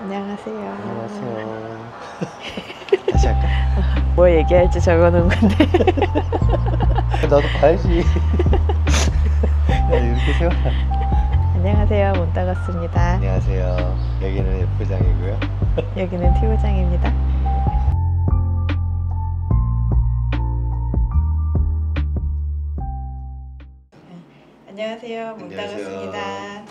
안녕하세요. 안녕하세요. 다시 할까? 뭐 얘기할지 적어놓은 건데. 나도 봐야지. 야, 이렇게 세워. 안녕하세요. 문따갔습니다. 안녕하세요. 여기는 F장이고요. 여기는 티부장입니다. 안녕하세요. 문따갔습니다.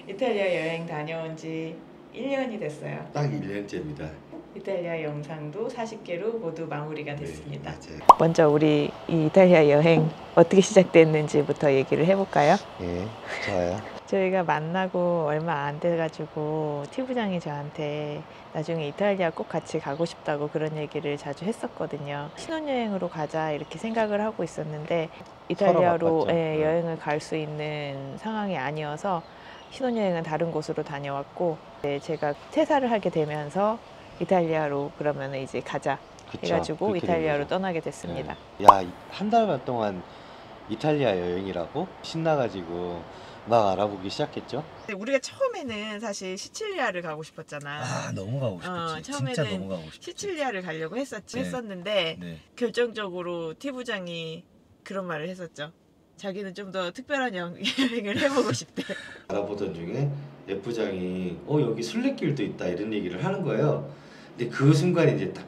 이탈리아 여행 다녀온 지 1년이 됐어요. 딱 1년째입니다. 이탈리아 영상도 40개로 모두 마무리가 됐습니다. 네, 먼저 우리 이 이탈리아 여행 어떻게 시작됐는지부터 얘기를 해볼까요? 예, 좋아요. 저희가 만나고 얼마 안 돼가지고 티부장이 저한테 나중에 이탈리아 꼭 같이 가고 싶다고 그런 얘기를 자주 했었거든요. 신혼여행으로 가자 이렇게 생각을 하고 있었는데 이탈리아로 여행을 갈 수 있는 상황이 아니어서 신혼여행은 다른 곳으로 다녀왔고, 제가 퇴사를 하게 되면서 이탈리아로 그러면 이제 가자 해가지고 이탈리아로 떠나게 됐습니다. 네. 야, 한 달 반 동안 이탈리아 여행이라고 신나가지고 막 알아보기 시작했죠. 우리가 처음에는 사실 시칠리아를 가고 싶었잖아. 아, 너무 가고 싶었지. 처음에는 진짜 너무 가고 싶었지. 시칠리아를 가려고 했었는데 네. 결정적으로 티부장이 그런 말을 했었죠. 자기는 좀 더 특별한 여행을 해보고 싶대. 알아보던 중에 F장이 여기 순례길도 있다 이런 얘기를 하는 거예요. 근데 그 순간 이제 딱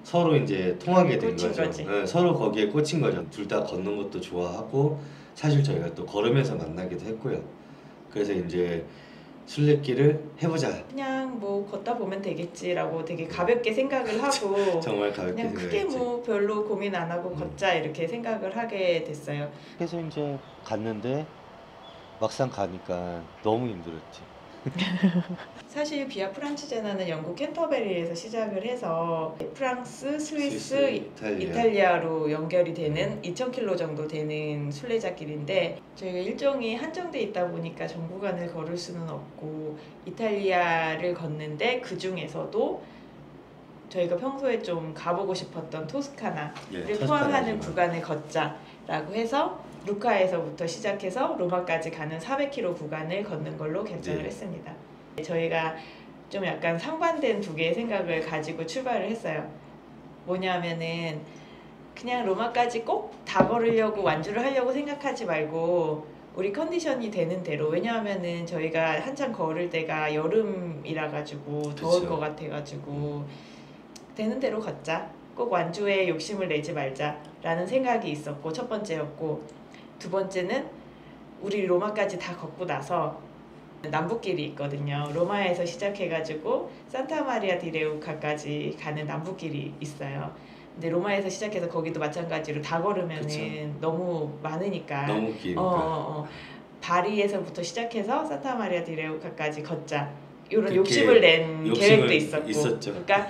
서로 이제 통하게 된 거죠. 네, 서로 거기에 꽂힌 거죠. 둘 다 걷는 것도 좋아하고 사실 저희가 또 걸으면서 만나기도 했고요. 그래서 이제 순례길을 해보자. 그냥 뭐 걷다 보면 되겠지라고 되게 가볍게 생각을 하고 정말 가볍게 그냥 크게 생각했지. 뭐 별로 고민 안 하고 걷자 이렇게 생각을 하게 됐어요. 그래서 이제 갔는데 막상 가니까 너무 힘들었지. 사실 비아 프란치제나는 영국 캔터베리에서 시작을 해서 프랑스, 스위스, 이탈리아로 연결이 되는 2000km 정도 되는 순례자길인데, 저희가 일정이 한정돼 있다 보니까 전 구간을 걸을 수는 없고 이탈리아를 걷는데 그 중에서도 저희가 평소에 좀 가보고 싶었던 토스카나를 포함하는 구간을 걷자라고 해서 루카에서부터 시작해서 로마까지 가는 400km 구간을 걷는 걸로 결정을 했습니다. 저희가 좀 약간 상반된 두 개의 생각을 가지고 출발을 했어요. 뭐냐면은 그냥 로마까지 꼭 다 걸으려고 완주를 하려고 생각하지 말고 우리 컨디션이 되는 대로, 왜냐하면은 저희가 한참 걸을 때가 여름이라 가지고 더울 것 같아 가지고 되는 대로 걷자, 꼭 완주에 욕심을 내지 말자 라는 생각이 있었고, 첫 번째였고, 두 번째는 우리 로마까지 다 걷고 나서 남북길이 있거든요. 로마에서 시작해가지고 산타마리아 디 레우카까지 가는 남북길이 있어요. 근데 로마에서 시작해서 거기도 마찬가지로 다 걸으면은 너무 많으니까, 너무 기니까 바리에서부터 시작해서 산타마리아 디 레우카까지 걷자 이런 욕심을 낸 계획도 있었죠. 그러니까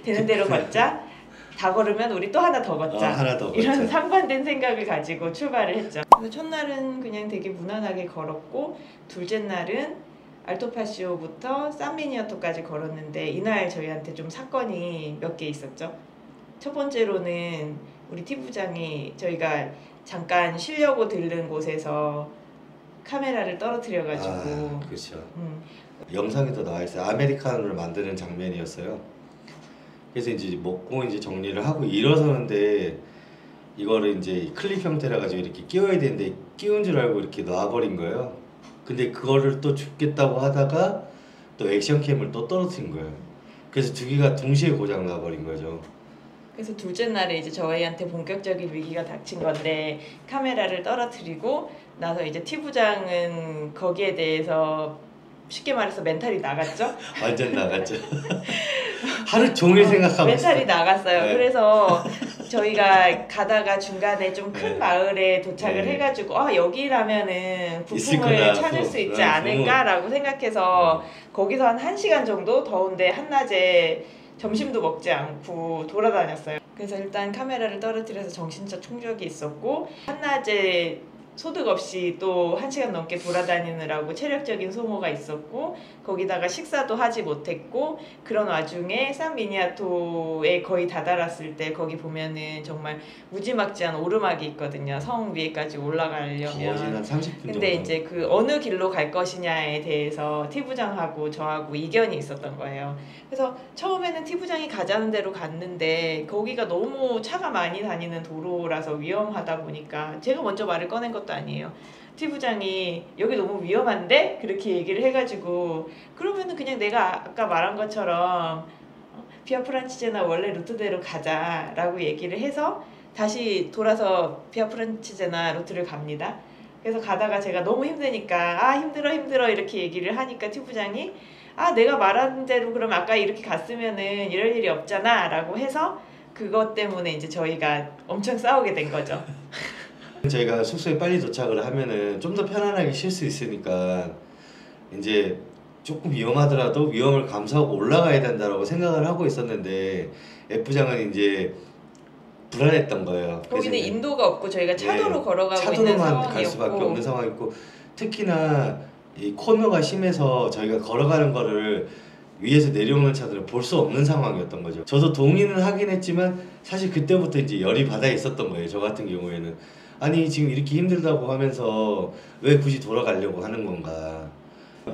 되는 대로 걷자, 다 걸으면 우리 또 하나 더 걷자, 이런 상반된 생각을 가지고 출발을 했죠. 그래서 첫날은 그냥 되게 무난하게 걸었고, 둘째 날은 알토파시오부터 산미니어토까지 걸었는데 이날 저희한테 좀 사건이 몇 개 있었죠. 첫 번째로는 우리 티부장이 저희가 잠깐 쉬려고 들른 곳에서 카메라를 떨어뜨려가지고 그렇죠. 영상에도 나와 있어요. 아메리카노를 만드는 장면이었어요. 그래서 이제 먹고 이제 정리를 하고 일어서는데 이거를 이제 클립 형태라 가지고 이렇게 끼워야 되는데 끼운 줄 알고 이렇게 놔버린 거예요. 근데 그거를 또 줍겠다고 하다가 또 액션캠을 또 떨어뜨린 거예요. 그래서 두 개가 동시에 고장 나버린 거죠. 그래서 둘째 날에 이제 저희한테 본격적인 위기가 닥친 건데, 카메라를 떨어뜨리고 나서 이제 티부장은 거기에 대해서 쉽게 말해서 멘탈이 나갔죠? 완전 나갔죠. 하루 종일 생각하고 멘탈이 나갔어요. 그래서 저희가 가다가 중간에 좀 큰 마을에 도착을 해가지고 여기라면은 부품을 찾을 수 있지 않을까라고 생각해서 거기서 한 1시간 정도 더운데 한낮에 점심도 먹지 않고 돌아다녔어요. 그래서 일단 카메라를 떨어뜨려서 정신적 충격이 있었고, 한낮에 소득 없이 또 1시간 넘게 돌아다니느라고 체력적인 소모가 있었고 거기다가 식사도 하지 못했고 그런 와중에 산미니아토에 거의 다다랐을 때 거기 보면은 정말 무지막지한 오르막이 있거든요. 성 위에까지 올라가려면. 거진 한 30분 정도. 근데 이제 그 어느 길로 갈 것이냐에 대해서 티부장하고 저하고 이견이 있었던 거예요. 그래서 처음에는 티부장이 가자는 대로 갔는데 거기가 너무 차가 많이 다니는 도로라서 위험하다 보니까 제가 먼저 말을 꺼낸 것도 아니에요. 티부장이 여기 너무 위험한데? 그렇게 얘기를 해가지고 그러면은 그냥 내가 아까 말한 것처럼 비아 프란치제나 원래 루트대로 가자라고 얘기를 해서 다시 돌아서 비아 프란치제나 루트를 갑니다. 그래서 가다가 제가 너무 힘드니까 아 힘들어 이렇게 얘기를 하니까 티부장이 아 내가 말한 대로 그럼 아까 이렇게 갔으면은 이럴 일이 없잖아 라고 해서 그것 때문에 이제 저희가 엄청 싸우게 된 거죠. 저희가 숙소에 빨리 도착을 하면은 좀 더 편안하게 쉴 수 있으니까 이제 조금 위험하더라도 위험을 감수하고 올라가야 된다라고 생각을 하고 있었는데 F장은 이제 불안했던 거예요. 거기는 인도가 없고 저희가 차도로 걸어가고 있는 차도로만 갈 수밖에 상황이었고 없는 상황이고 특히나 이 코너가 심해서 저희가 걸어가는 거를 위에서 내려오는 차들을 볼 수 없는 상황이었던 거죠. 저도 동의는 하긴 했지만 사실 그때부터 이제 열이 받아 있었던 거예요. 저 같은 경우에는 아니 지금 이렇게 힘들다고 하면서 왜 굳이 돌아가려고 하는 건가.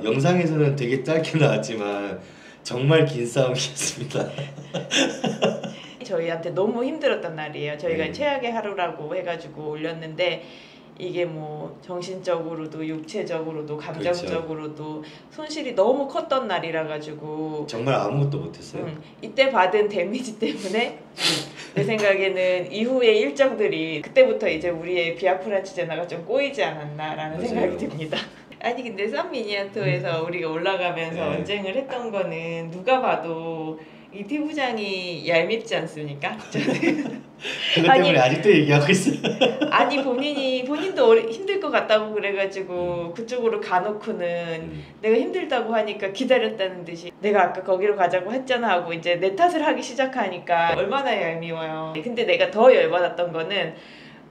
영상에서는 되게 짧게 나왔지만 정말 긴 싸움이었습니다. 저희한테 너무 힘들었단 날이에요. 저희가 네. 최악의 하루라고 해가지고 올렸는데 이게 뭐 정신적으로도 육체적으로도 감정적으로도 손실이 너무 컸던 날이라 가지고 정말 아무것도 못했어요. 이때 받은 데미지 때문에 내 생각에는 이후의 일정들이 그때부터 이제 우리의 비아 프란치제나가 좀 꼬이지 않았나라는 맞아요. 생각이 듭니다. 아니 근데 산미니아토에서 우리가 올라가면서 네. 언쟁을 했던 거는 누가 봐도 이 티부장이 얄밉지 않습니까? 저는 그것 때문에 아직도 얘기하고 있어요. 아니 본인도 힘들 것 같다고 그래가지고 그쪽으로 가놓고는 내가 힘들다고 하니까 기다렸다는 듯이 내가 아까 거기로 가자고 했잖아 하고 이제 내 탓을 하기 시작하니까 얼마나 얄미워요. 근데 내가 더 열받았던 거는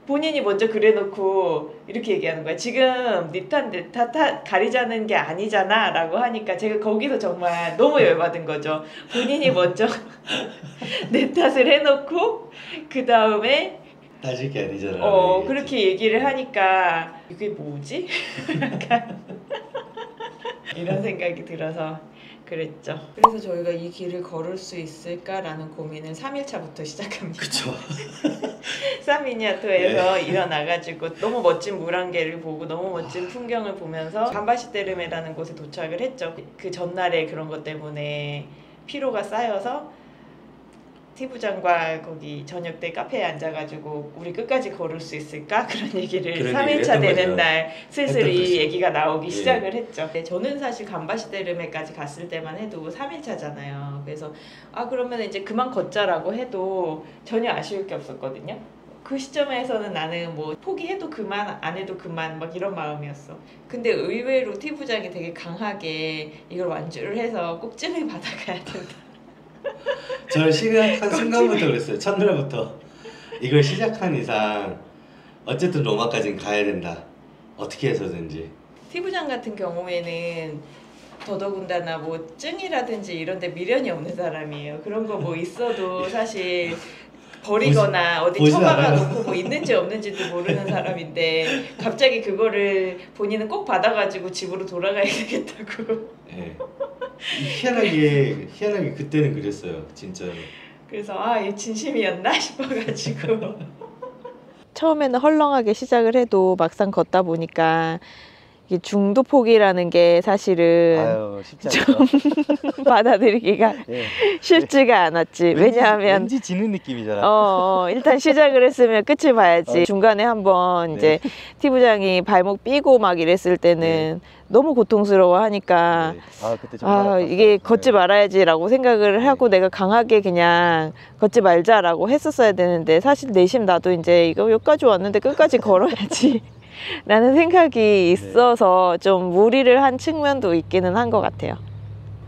본인이 먼저 그래놓고 이렇게 얘기하는 거야. 지금 네 탓 내 탓 가리자는 게 아니잖아 라고 하니까 제가 거기서 정말 너무 열받은 거죠. 본인이 먼저 내 탓을 해놓고 그 다음에 따질 게 아니잖아. 그렇게 얘기를 하니까 이게 뭐지? 약간 이런 생각이 들어서 그랬죠. 그래서 저희가 이 길을 걸을 수 있을까라는 고민을 3일차부터 시작합니다. 그쵸. 산미니아토에서 일어나가지고 너무 멋진 물안개를 보고 너무 멋진 풍경을 보면서 감바시테르메라는 곳에 도착을 했죠. 그 전날에 그런 것 때문에 피로가 쌓여서 티부장과 거기 저녁 때 카페에 앉아가지고 우리 끝까지 걸을 수 있을까? 그런 얘기를 그런 3일차 얘기를 되는 거죠. 날 슬슬 이 거죠. 얘기가 나오기 예. 시작을 했죠. 네, 저는 사실 감바시테르메까지 갔을 때만 해도 3일차잖아요. 그래서 그러면 이제 그만 걷자라고 해도 전혀 아쉬울 게 없었거든요. 그 시점에서는 나는 뭐 포기해도 그만 안 해도 그만 막 이런 마음이었어. 근데 의외로 티부장이 되게 강하게 이걸 완주를 해서 꼭지를 받아가야 된다. 저는 시작한 순간부터 그랬어요. 첫날부터 이걸 시작한 이상 어쨌든 로마까지는 가야 된다. 어떻게 해서든지. 티부장 같은 경우에는 더더군다나 뭐 증이라든지 이런데 미련이 없는 사람이에요. 그런 거 뭐 있어도 사실 버리거나 어디 보지 처박아 않아요. 놓고 뭐 있는지 없는지도 모르는 사람인데 갑자기 그거를 본인은 꼭 받아가지고 집으로 돌아가야 되겠다고. 예. 희한하게 그때는 그랬어요. 진짜로. 그래서 얘 진심이었나 싶어가지고 처음에는 헐렁하게 시작을 해도 막상 걷다 보니까 이게 중도 포기라는 게 사실은 쉽지 않죠. 받아들이기가 예. 쉽지가 않았지. 왜냐하면 왠지 지는 느낌이잖아. 일단 시작을 했으면 끝을 봐야지. 중간에 한번 이제 티부장이 발목 삐고 막 이랬을 때는 너무 고통스러워하니까 그때 정말 이게 걷지 말아야지라고 생각을 하고 내가 강하게 그냥 걷지 말자라고 했었어야 되는데 사실 내심 나도 이제 이거 여기까지 왔는데 끝까지 걸어야지 라는 생각이 있어서 좀 무리를 한 측면도 있기는 한 것 같아요.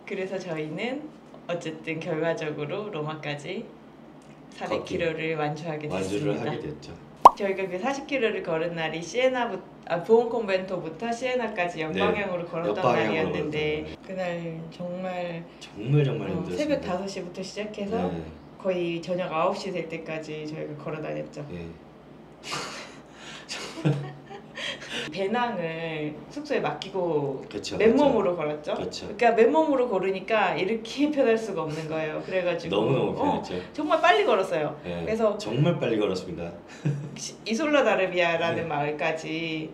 그래서 저희는 어쨌든 결과적으로 로마까지 400km를 완주하게 됐습니다. 완주를 하게 됐죠. 저희가 그 40km를 걸은 날이 부온 콘벤토부터 시에나까지 역방향으로 걸었던 역방향으로 날이었는데 그날 정말 힘들었어요. 새벽 5시부터 시작해서 네. 거의 저녁 9시 될 때까지 저희가 걸어 다녔죠. 네. 배낭을 숙소에 맡기고 그쵸, 맨몸으로 걸었죠. 그쵸. 그러니까 맨몸으로 걸으니까 이렇게 편할 수가 없는 거예요. 그래가지고 너무너무 편했죠. 정말 빨리 걸었어요. 네. 그래서 정말 빨리 걸었습니다. 이솔라 다르비아라는 네. 마을까지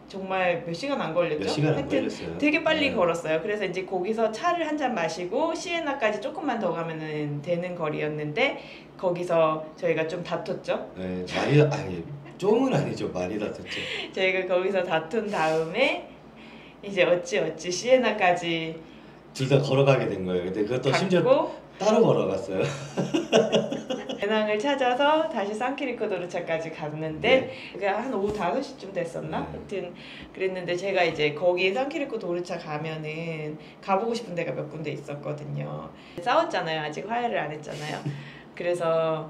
정말 몇 시간 안 걸렸죠? 몇 시간 안 하여튼 걸렸어요. 되게 빨리 네. 걸었어요. 그래서 이제 거기서 차를 한 잔 마시고 시에나까지 조금만 더 가면은 되는 거리였는데 거기서 저희가 좀 다퉜죠. 네, 아니 좀은 아니죠. 많이 다퉜죠. 저희가 거기서 다툰 다음에 이제 어찌 시에나까지 둘 다 걸어가게 된 거예요. 근데 그것도 심지어 갔고 따로 걸어갔어요. 배낭을 찾아서 다시 산키리코 도르차까지 갔는데 그게 한 오후 5시쯤 됐었나? 네. 하여튼 그랬는데 제가 이제 거기 산키리코 도르차 가면은 가보고 싶은 데가 몇 군데 있었거든요. 싸웠잖아요. 아직 화해를 안 했잖아요. 그래서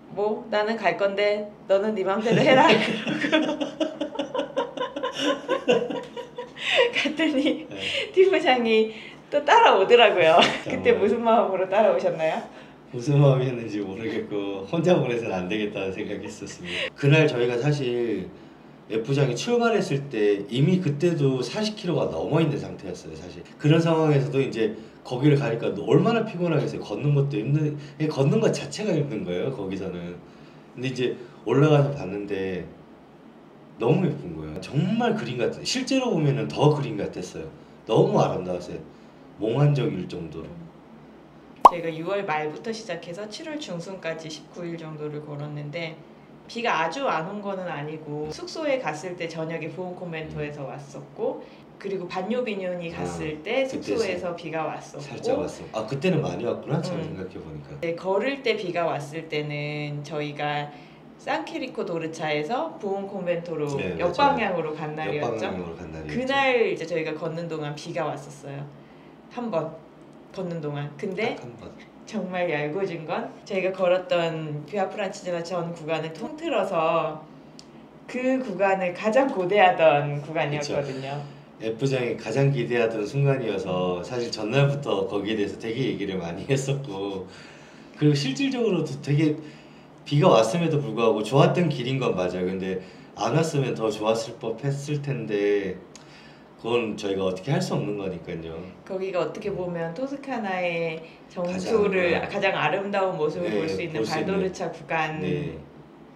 뭐 나는 갈 건데 너는 네 맘대로 해라. 갔더니 네. 팀부장이 또 따라오더라고요. 그때 어. 무슨 마음으로 따라오셨나요? 무슨 마음이었는지 모르겠고 혼자 보내서는 안 되겠다는 생각이 있었습니다. 그날 저희가 사실 F장이 출발했을 때 이미 그때도 40km가 넘어 있는 상태였어요. 사실 그런 상황에서도 이제 거기를 가니까 얼마나 피곤하겠어요. 걷는 것도 힘든, 걷는 것 자체가 힘든 거예요. 거기서는. 근데 이제 올라가서 봤는데 너무 예쁜 거예요. 정말 그림 같았어요. 실제로 보면은 더 그림 같았어요. 너무 아름다웠어요. 몽환적일 정도로. 저희가 6월 말부터 시작해서 7월 중순까지 19일 정도를 걸었는데 비가 아주 안 온 거는 아니고 숙소에 갔을 때 저녁에 부온 콘벤토에서 왔었고 그리고 반뇨비뇽이 갔을 때 숙소에서 비가 왔었고 살짝 왔어. 아 그때는 많이 왔구나. 잘 음. 생각해 보니까. 네, 걸을 때 비가 왔을 때는 저희가 산키리코 도르차에서 부온 콘벤토로 네, 역방향으로 간 날이었죠. 역방향으로 간 날이었죠. 그날 이제 저희가 걷는 동안 비가 왔었어요. 한 번 걷는 동안. 근데 딱 한 번. 정말 얄궂은 건 저희가 걸었던 비아 프란치제나 전 구간을 통틀어서 그 구간을 가장 고대하던 구간이었거든요. F장이 가장 기대하던 순간이어서 사실 전날부터 거기에 대해서 되게 얘기를 많이 했었고 그리고 실질적으로도 되게 비가 왔음에도 불구하고 좋았던 길인 건 맞아요. 근데 안 왔으면 더 좋았을 법했을 텐데 그건 저희가 어떻게 할 수 없는 거니까요. 거기가 어떻게 보면 토스카나의 정수를 가장 아름다운 모습을 네, 볼 수 있는 볼수 있는. 발도르차 구간이라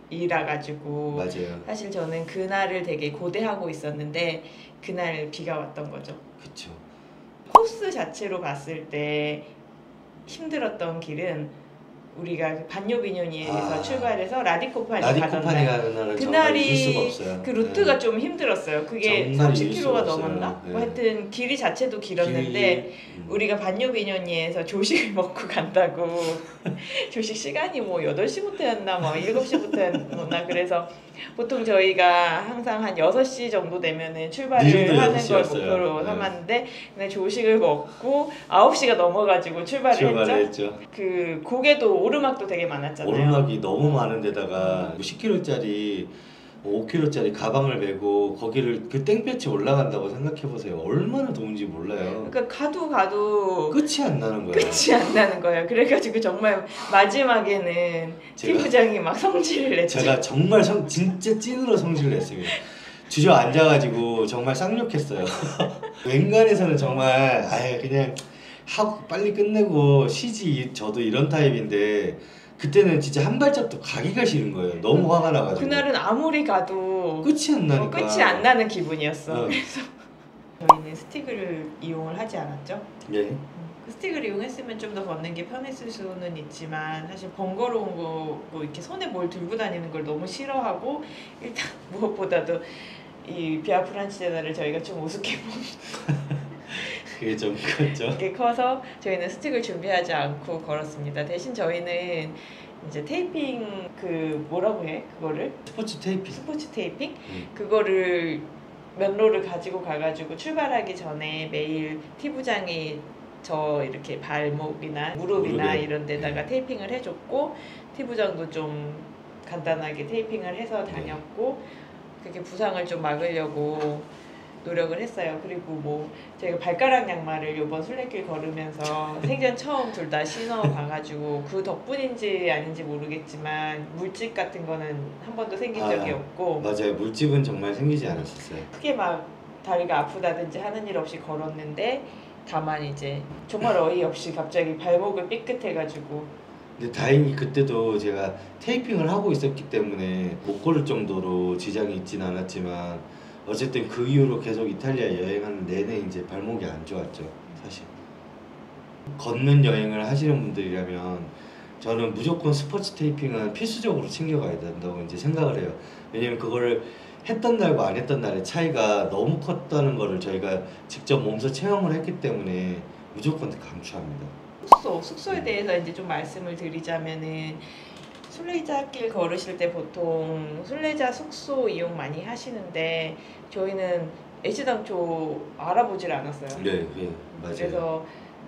네, 가지고 맞아요. 사실 저는 그날을 되게 고대하고 있었는데 그날 비가 왔던 거죠. 그쵸. 코스 자체로 봤을 때 힘들었던 길은 우리가 반뇨비뇽에서 출발해서 라디코파니 가던 라디코파니 날 가는 날은 정말 잊을 수가 없어요. 그 루트가 좀 힘들었어요. 그게 정말 잊을 30km가 수가 없어요. 넘었나? 네. 뭐 하여튼 길이 자체도 길었는데 우리가 반뇨비뇽에서 조식을 먹고 간다고 조식 시간이 뭐 8시부터였나 뭐 7시부터였나 그래서 보통 저희가 항상 한 6시 정도 되면은 출발을 늦어도 하는 걸 6시였어요. 목표로 네. 삼았는데 근데 조식을 먹고 9시가 넘어가지고 출발을 했죠. 했죠. 그 고개도 오르막도 되게 많았잖아요. 오르막이 너무 많은 데다가 10km짜리 5kg짜리 가방을 메고 거기를 그 땡볕에 올라간다고 생각해 보세요. 얼마나 더운지 몰라요. 그러니까 가도 끝이 안 나는 거예요. 끝이 안 나는 거예요. 그래가지고 정말 마지막에는 팀부장이 막 성질을 냈죠. 제가 정말 진짜 찐으로 성질을 냈습니다. 주저앉아가지고 정말 쌍욕했어요. 웬간해서는 정말 아예 그냥 하고 빨리 끝내고 쉬지. 저도 이런 타입인데 그때는 진짜 한 발짝도 가기가 싫은 거예요. 너무 화가 나가지고. 그날은 아무리 가도 끝이 안 나니까. 끝이 안 나는 기분이었어. 그래서 저희는 스틱을 이용을 하지 않았죠. 예. 그 스틱을 이용했으면 좀 더 걷는 게 편했을 수는 있지만 사실 번거로운 거 뭐 이렇게 손에 뭘 들고 다니는 걸 너무 싫어하고 일단 무엇보다도 이 비아 프란치제나를 저희가 좀 우습게 보는 그게 좀 컸죠. 게 커서 저희는 스틱을 준비하지 않고 걸었습니다. 대신 저희는 이제 테이핑 그 뭐라고 해? 그거를 스포츠 테이핑. 스포츠 테이핑? 그거를 면로를 가지고 가가지고 출발하기 전에 매일 티부장이 저 이렇게 발목이나 무릎이나 무릎에. 이런 데다가 테이핑을 해줬고 티부장도 좀 간단하게 테이핑을 해서 다녔고 그렇게 부상을 좀 막으려고 노력을 했어요. 그리고 뭐 저희가 발가락 양말을 이번 순례길 걸으면서 생전 처음 둘 다 신어봐가지고 그 덕분인지 아닌지 모르겠지만 물집 같은 거는 한 번도 생긴 적이 없고 맞아요. 물집은 정말 생기지 않았었어요. 크게 막 다리가 아프다든지 하는 일 없이 걸었는데 다만 이제 정말 어이없이 갑자기 발목을 삐끗해가지고 근데 다행히 그때도 제가 테이핑을 하고 있었기 때문에 못 걸을 정도로 지장이 있진 않았지만 어쨌든 그 이후로 계속 이탈리아 여행하는 내내 이제 발목이 안 좋았죠. 사실 걷는 여행을 하시는 분들이라면 저는 무조건 스포츠 테이핑은 필수적으로 챙겨가야 된다고 이제 생각을 해요. 왜냐면 그거를 했던 날과 안 했던 날의 차이가 너무 컸다는 거를 저희가 직접 몸소 체험을 했기 때문에 무조건 강추합니다. 숙소에 대해서 이제 좀 말씀을 드리자면은 순례자길 걸으실 때 보통 순례자 숙소 이용 많이 하시는데 저희는 애시당초 알아보질 않았어요. 네, 맞아요. 그래서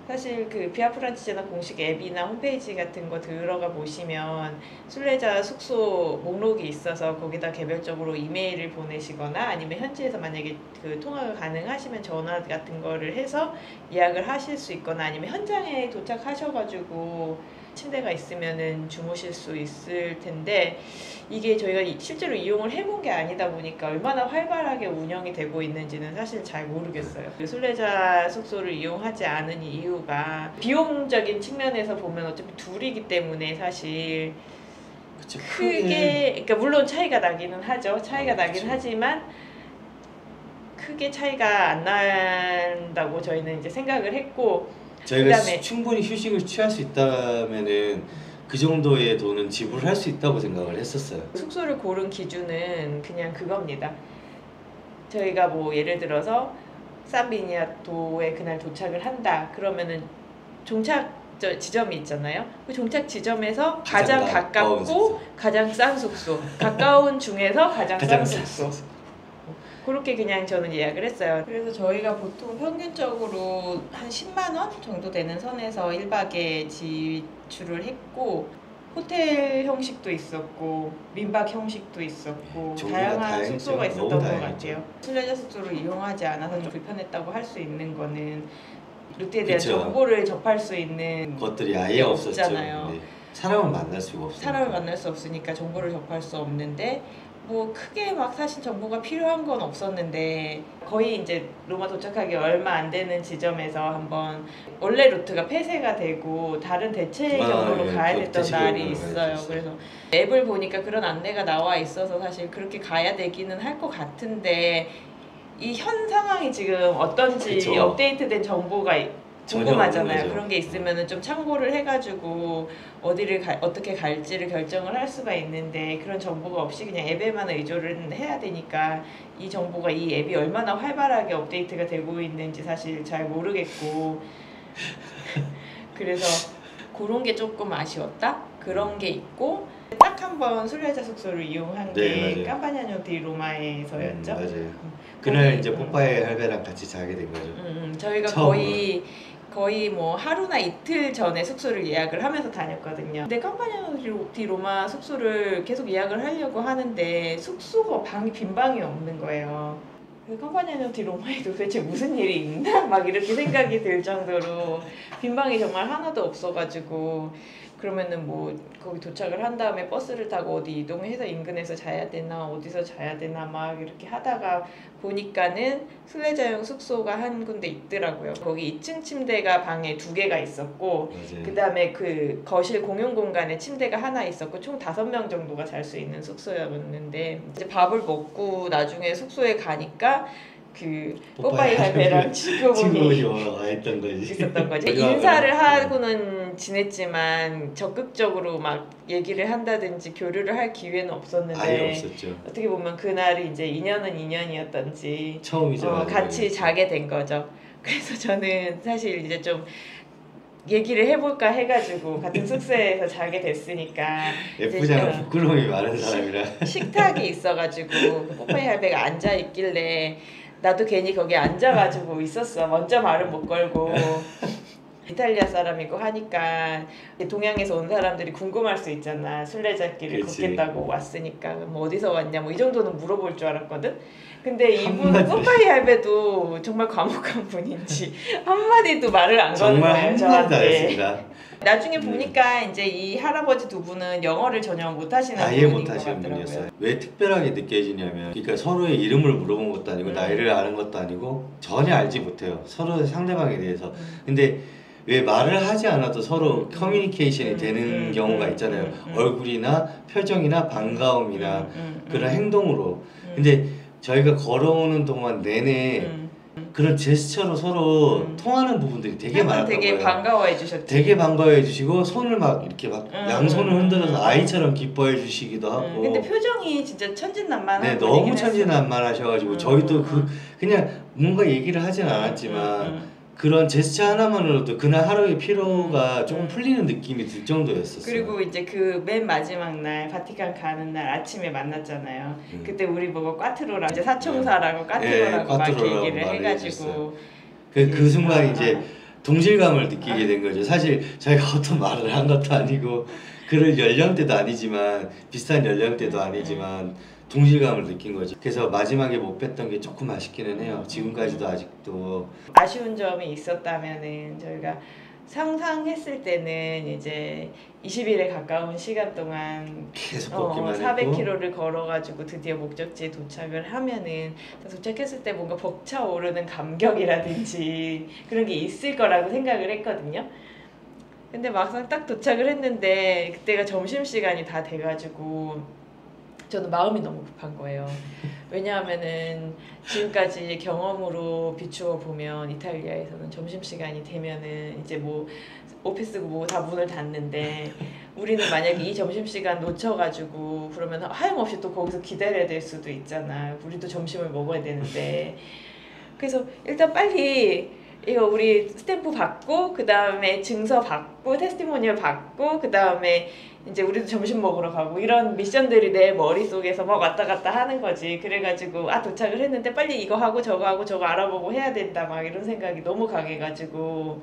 사실 그 비아 프란치제나 공식 앱이나 홈페이지 같은 거 들어가 보시면 순례자 숙소 목록이 있어서 거기다 개별적으로 이메일을 보내시거나 아니면 현지에서 만약에 그 통화가 가능하시면 전화 같은 거를 해서 예약을 하실 수 있거나 아니면 현장에 도착하셔가지고 침대가 있으면은 주무실 수 있을 텐데 이게 저희가 실제로 이용을 해본 게 아니다 보니까 얼마나 활발하게 운영이 되고 있는지는 사실 잘 모르겠어요. 순례자 숙소를 이용하지 않은 이유가 비용적인 측면에서 보면 어차피 둘이기 때문에 사실 그쵸, 크게 그러니까 물론 차이가 나기는 하죠. 차이가 나긴 그쵸. 하지만 크게 차이가 안 난다고 저희는 이제 생각을 했고 저희가 그다음에 충분히 휴식을 취할 수 있다면은 그 정도의 돈은 지불할 수 있다고 생각을 했었어요. 숙소를 고른 기준은 그냥 그겁니다. 저희가 뭐 예를 들어서 산비니아토에 그날 도착을 한다. 그러면은 종착 지점이 있잖아요. 그 종착 지점에서 가장 가깝고 가장 싼 숙소. 가까운 중에서 가장 싼 숙소. 그렇게 그냥 저는 예약을 했어요. 그래서 저희가 보통 평균적으로 한 10만 원 정도 되는 선에서 1박에 지출을 했고 호텔 형식도 있었고 민박 형식도 있었고 다양한 숙소가 있었던 것 같아요. 순례자 숙소를 이용하지 않아서 좀 불편했다고 할 수 있는 거는 루트에 대한 정보를 접할 수 있는 것들이 아예 없었잖아요. 네. 사람을 만날 수가 없어요. 사람을 만날 수 없으니까 정보를 접할 수 없는데 뭐 크게 막 사실 정보가 필요한 건 없었는데 거의 이제 로마 도착하기 얼마 안 되는 지점에서 한번 원래 루트가 폐쇄가 되고 다른 대체 경로로 가야 됐던 날이 있어요. 그래서 앱을 보니까 그런 안내가 나와 있어서 사실 그렇게 가야 되기는 할 것 같은데 이 현 상황이 지금 어떤지 그쵸. 업데이트된 정보가 궁금하잖아요. 그런 게 있으면은 좀 참고를 해가지고 어디를 어떻게 갈지를 결정을 할 수가 있는데 그런 정보가 없이 그냥 앱에만 의존을 해야 되니까 이 정보가 이 앱이 얼마나 활발하게 업데이트가 되고 있는지 사실 잘 모르겠고 그래서 그런 게 조금 아쉬웠다? 그런 게 있고 딱 한 번 순례자 숙소를 이용한 게 캄파냐뇨 디 로마에서였죠. 맞아요. 그날 이제 뽀빠이 할배랑 같이 자게 된 거죠. 저희가 처음으로. 거의 뭐 하루나 이틀 전에 숙소를 예약을 하면서 다녔거든요. 근데 캄파냐노 디 로마 숙소를 계속 예약을 하려고 하는데 숙소가 빈 방이 없는 거예요. 캄파냐노 디 로마에 도대체 무슨 일이 있나? 막 이렇게 생각이 들 정도로 빈 방이 정말 하나도 없어가지고 그러면은 뭐 거기 도착을 한 다음에 버스를 타고 어디 이동해서 인근에서 자야 되나 어디서 자야 되나 막 이렇게 하다가 보니까는 순례자용 숙소가 한 군데 있더라고요. 거기 2층 침대가 방에 2개가 있었고 그 다음에 그 거실 공용 공간에 침대가 하나 있었고 총 5명 정도가 잘 수 있는 숙소였는데 이제 밥을 먹고 나중에 숙소에 가니까 그 뽀빠이 할배랑 친구분이 와 있던 거지. 있었던 거지. 인사를 하고는 지냈지만 적극적으로 막 얘기를 한다든지 교류를 할 기회는 없었는데 아예 없었죠. 어떻게 보면 그날이 이제 인연은 인연이었던지 처음이죠. 같이 자게 된 거죠. 그래서 저는 사실 이제 좀 얘기를 해볼까 해가지고 같은 숙소에서 자게 됐으니까 예쁘잖아. 부끄러움이 많은 사람이라 식탁이 있어가지고 뽀빠이 할배가 앉아 있길래 나도 괜히 거기 앉아가지고 있었어. 먼저 말은 못 걸고 이탈리아 사람이고 하니까 동양에서 온 사람들이 궁금할 수 있잖아. 순례자길을 그치. 걷겠다고 왔으니까 뭐 어디서 왔냐 뭐 이 정도는 물어볼 줄 알았거든. 근데 이분 한마디. 뽀빠이 할배도 정말 과묵한 분인지 한마디도 말을 안 거는 정말 거예요 한마디도 안 저한테. 했습니다. 나중에 보니까 이제 이 할아버지 두 분은 영어를 전혀 못하시는 아예 분인 것 못하시는 같더라고요. 분이었어요. 왜 특별하게 느껴지냐면 그러니까 서로의 이름을 물어본 것도 아니고 나이를 아는 것도 아니고 전혀 알지 못해요. 서로 상대방에 대해서. 근데 왜 말을 하지 않아도 서로 커뮤니케이션이 되는 경우가 있잖아요. 얼굴이나 표정이나 반가움이나 그런 행동으로. 근데 저희가 걸어오는 동안 내내 그런 제스처로 서로 통하는 부분들이 되게 많았던 되게 거예요. 반가워해 주셨지. 되게 반가워해 주시고 손을 막 이렇게 막 양손을 흔들어서 아이처럼 기뻐해 주시기도 하고. 근데 표정이 진짜 천진난만한 네, 분이긴 너무 했어. 천진난만하셔가지고 저희도 그냥 뭔가 얘기를 하진 않았지만 그런 제스처 하나만으로도 그날 하루의 피로가 조금 풀리는 느낌이 들 정도였었어요. 그리고 이제 그 맨 마지막 날 바티칸 가는 날 아침에 만났잖아요. 그때 우리 보고 꽈트로라 이제 사총사라고 꽈트로라고 막 꽈트로라고 얘기를 말을 해가지고 그 순간 이제 동질감을 느끼게 된 거죠. 사실 저희가 어떤 말을 한 것도 아니고 그럴 연령대도 아니지만 비슷한 연령대도 아니지만 동질감을 느낀 거죠. 그래서 마지막에 못 뵀던 게 조금 아쉽기는 해요. 지금까지도 아직도. 아쉬운 점이 있었다면은 저희가 상상했을 때는 이제 20일에 가까운 시간 동안 계속 걷기만 했고 400km를 걸어가지고 드디어 목적지에 도착을 하면은 도착했을 때 뭔가 벅차오르는 감격이라든지 그런 게 있을 거라고 생각을 했거든요. 근데 막상 딱 도착을 했는데 그때가 점심시간이 다 돼가지고 저는 마음이 너무 급한 거예요. 왜냐하면은 지금까지 경험으로 비추어 보면 이탈리아에서는 점심시간이 되면은 이제 뭐 오피스고 뭐 다 문을 닫는데 우리는 만약에 이 점심시간 놓쳐가지고 그러면 하염없이 또 거기서 기다려야 될 수도 있잖아. 우리도 점심을 먹어야 되는데. 그래서 일단 빨리 이거 우리 스탬프 받고 그 다음에 증서 받고 테스티모니얼 받고 그 다음에 이제 우리도 점심 먹으러 가고 이런 미션들이 내 머릿속에서 막 왔다 갔다 하는 거지. 그래가지고 도착을 했는데 빨리 이거 하고 저거 하고 저거 알아보고 해야 된다 막 이런 생각이 너무 강해가지고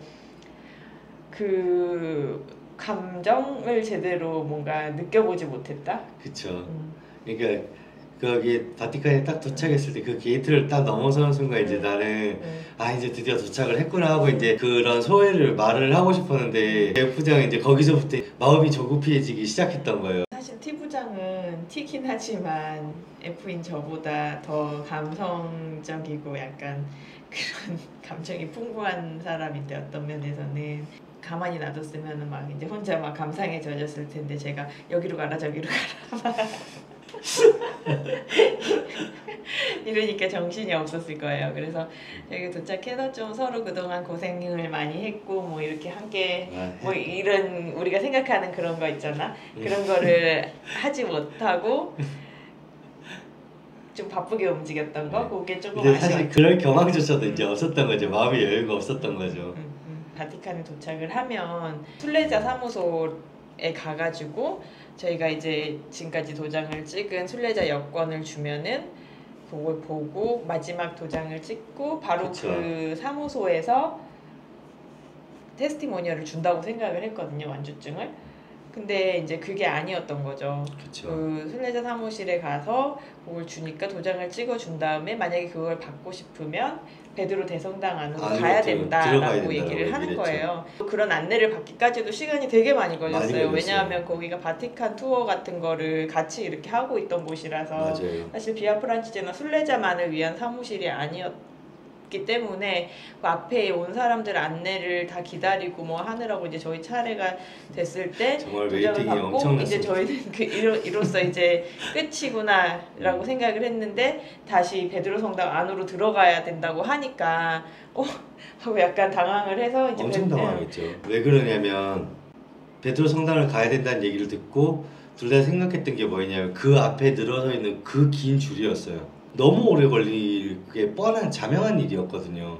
그 감정을 제대로 뭔가 느껴보지 못했다. 그쵸. 그러니까 거기 바티칸에 딱 도착했을 때 그 게이트를 딱 넘어서는 순간 이제 나는 이제 드디어 도착을 했구나 하고 이제 그런 소회를 말을 하고 싶었는데 F부장은 이제 거기서부터 마음이 조급해지기 시작했던 거예요. 사실 T부장은 T긴 하지만 F인 저보다 더 감성적이고 약간 그런 감정이 풍부한 사람인데 어떤 면에서는 가만히 놔뒀으면 막 이제 혼자 막 감상에 젖었을 텐데 제가 여기로 가라 저기로 가라 이러니까 정신이 없었을 거예요. 그래서 여기 도착해서 좀 서로 그동안 고생을 많이 했고 뭐 이렇게 함께 뭐 이런 우리가 생각하는 그런 거 있잖아. 그런 거를 하지 못하고 좀 바쁘게 움직였던 거 그게 조금 이제 아쉬웠죠. 사실 그럴 경황조차도 이제 없었던 거죠. 마음의 여유가 없었던 거죠. 바티칸에 도착을 하면 순례자 사무소에 가가지고 저희가 이제 지금까지 도장을 찍은 순례자 여권을 주면은 그걸 보고 마지막 도장을 찍고 바로 그쵸. 그 사무소에서 테스티모니얼을 준다고 생각을 했거든요. 완주증을. 근데 이제 그게 아니었던 거죠. 그쵸. 그 순례자 사무실에 가서 그걸 주니까 도장을 찍어준 다음에 만약에 그걸 받고 싶으면 베드로 대성당 안으로 가야 된다라고 얘기를 하는 거예요. 그런 안내를 받기까지도 시간이 되게 많이 걸렸어요. 왜냐하면 거기가 바티칸 투어 같은 거를 같이 이렇게 하고 있던 곳이라서 맞아요. 사실 비아 프란치제는 순례자만을 위한 사무실이 아니었기 때문에 그 앞에 온 사람들 안내를 다 기다리고 뭐 하느라고 이제 저희 차례가 됐을 때 정말 도장을 웨이팅이 받고 엄청났어요. 이제 저희는 이로써 이제 끝이구나라고 생각을 했는데 다시 베드로 성당 안으로 들어가야 된다고 하니까 하고 약간 당황을 해서 이제 엄청 당황했죠. 왜 그러냐면 베드로 성당을 가야 된다는 얘기를 듣고 둘 다 생각했던 게 뭐였냐면 그 앞에 늘어서 있는 그 긴 줄이었어요. 너무 오래 걸릴 게 뻔한 자명한 일이었거든요.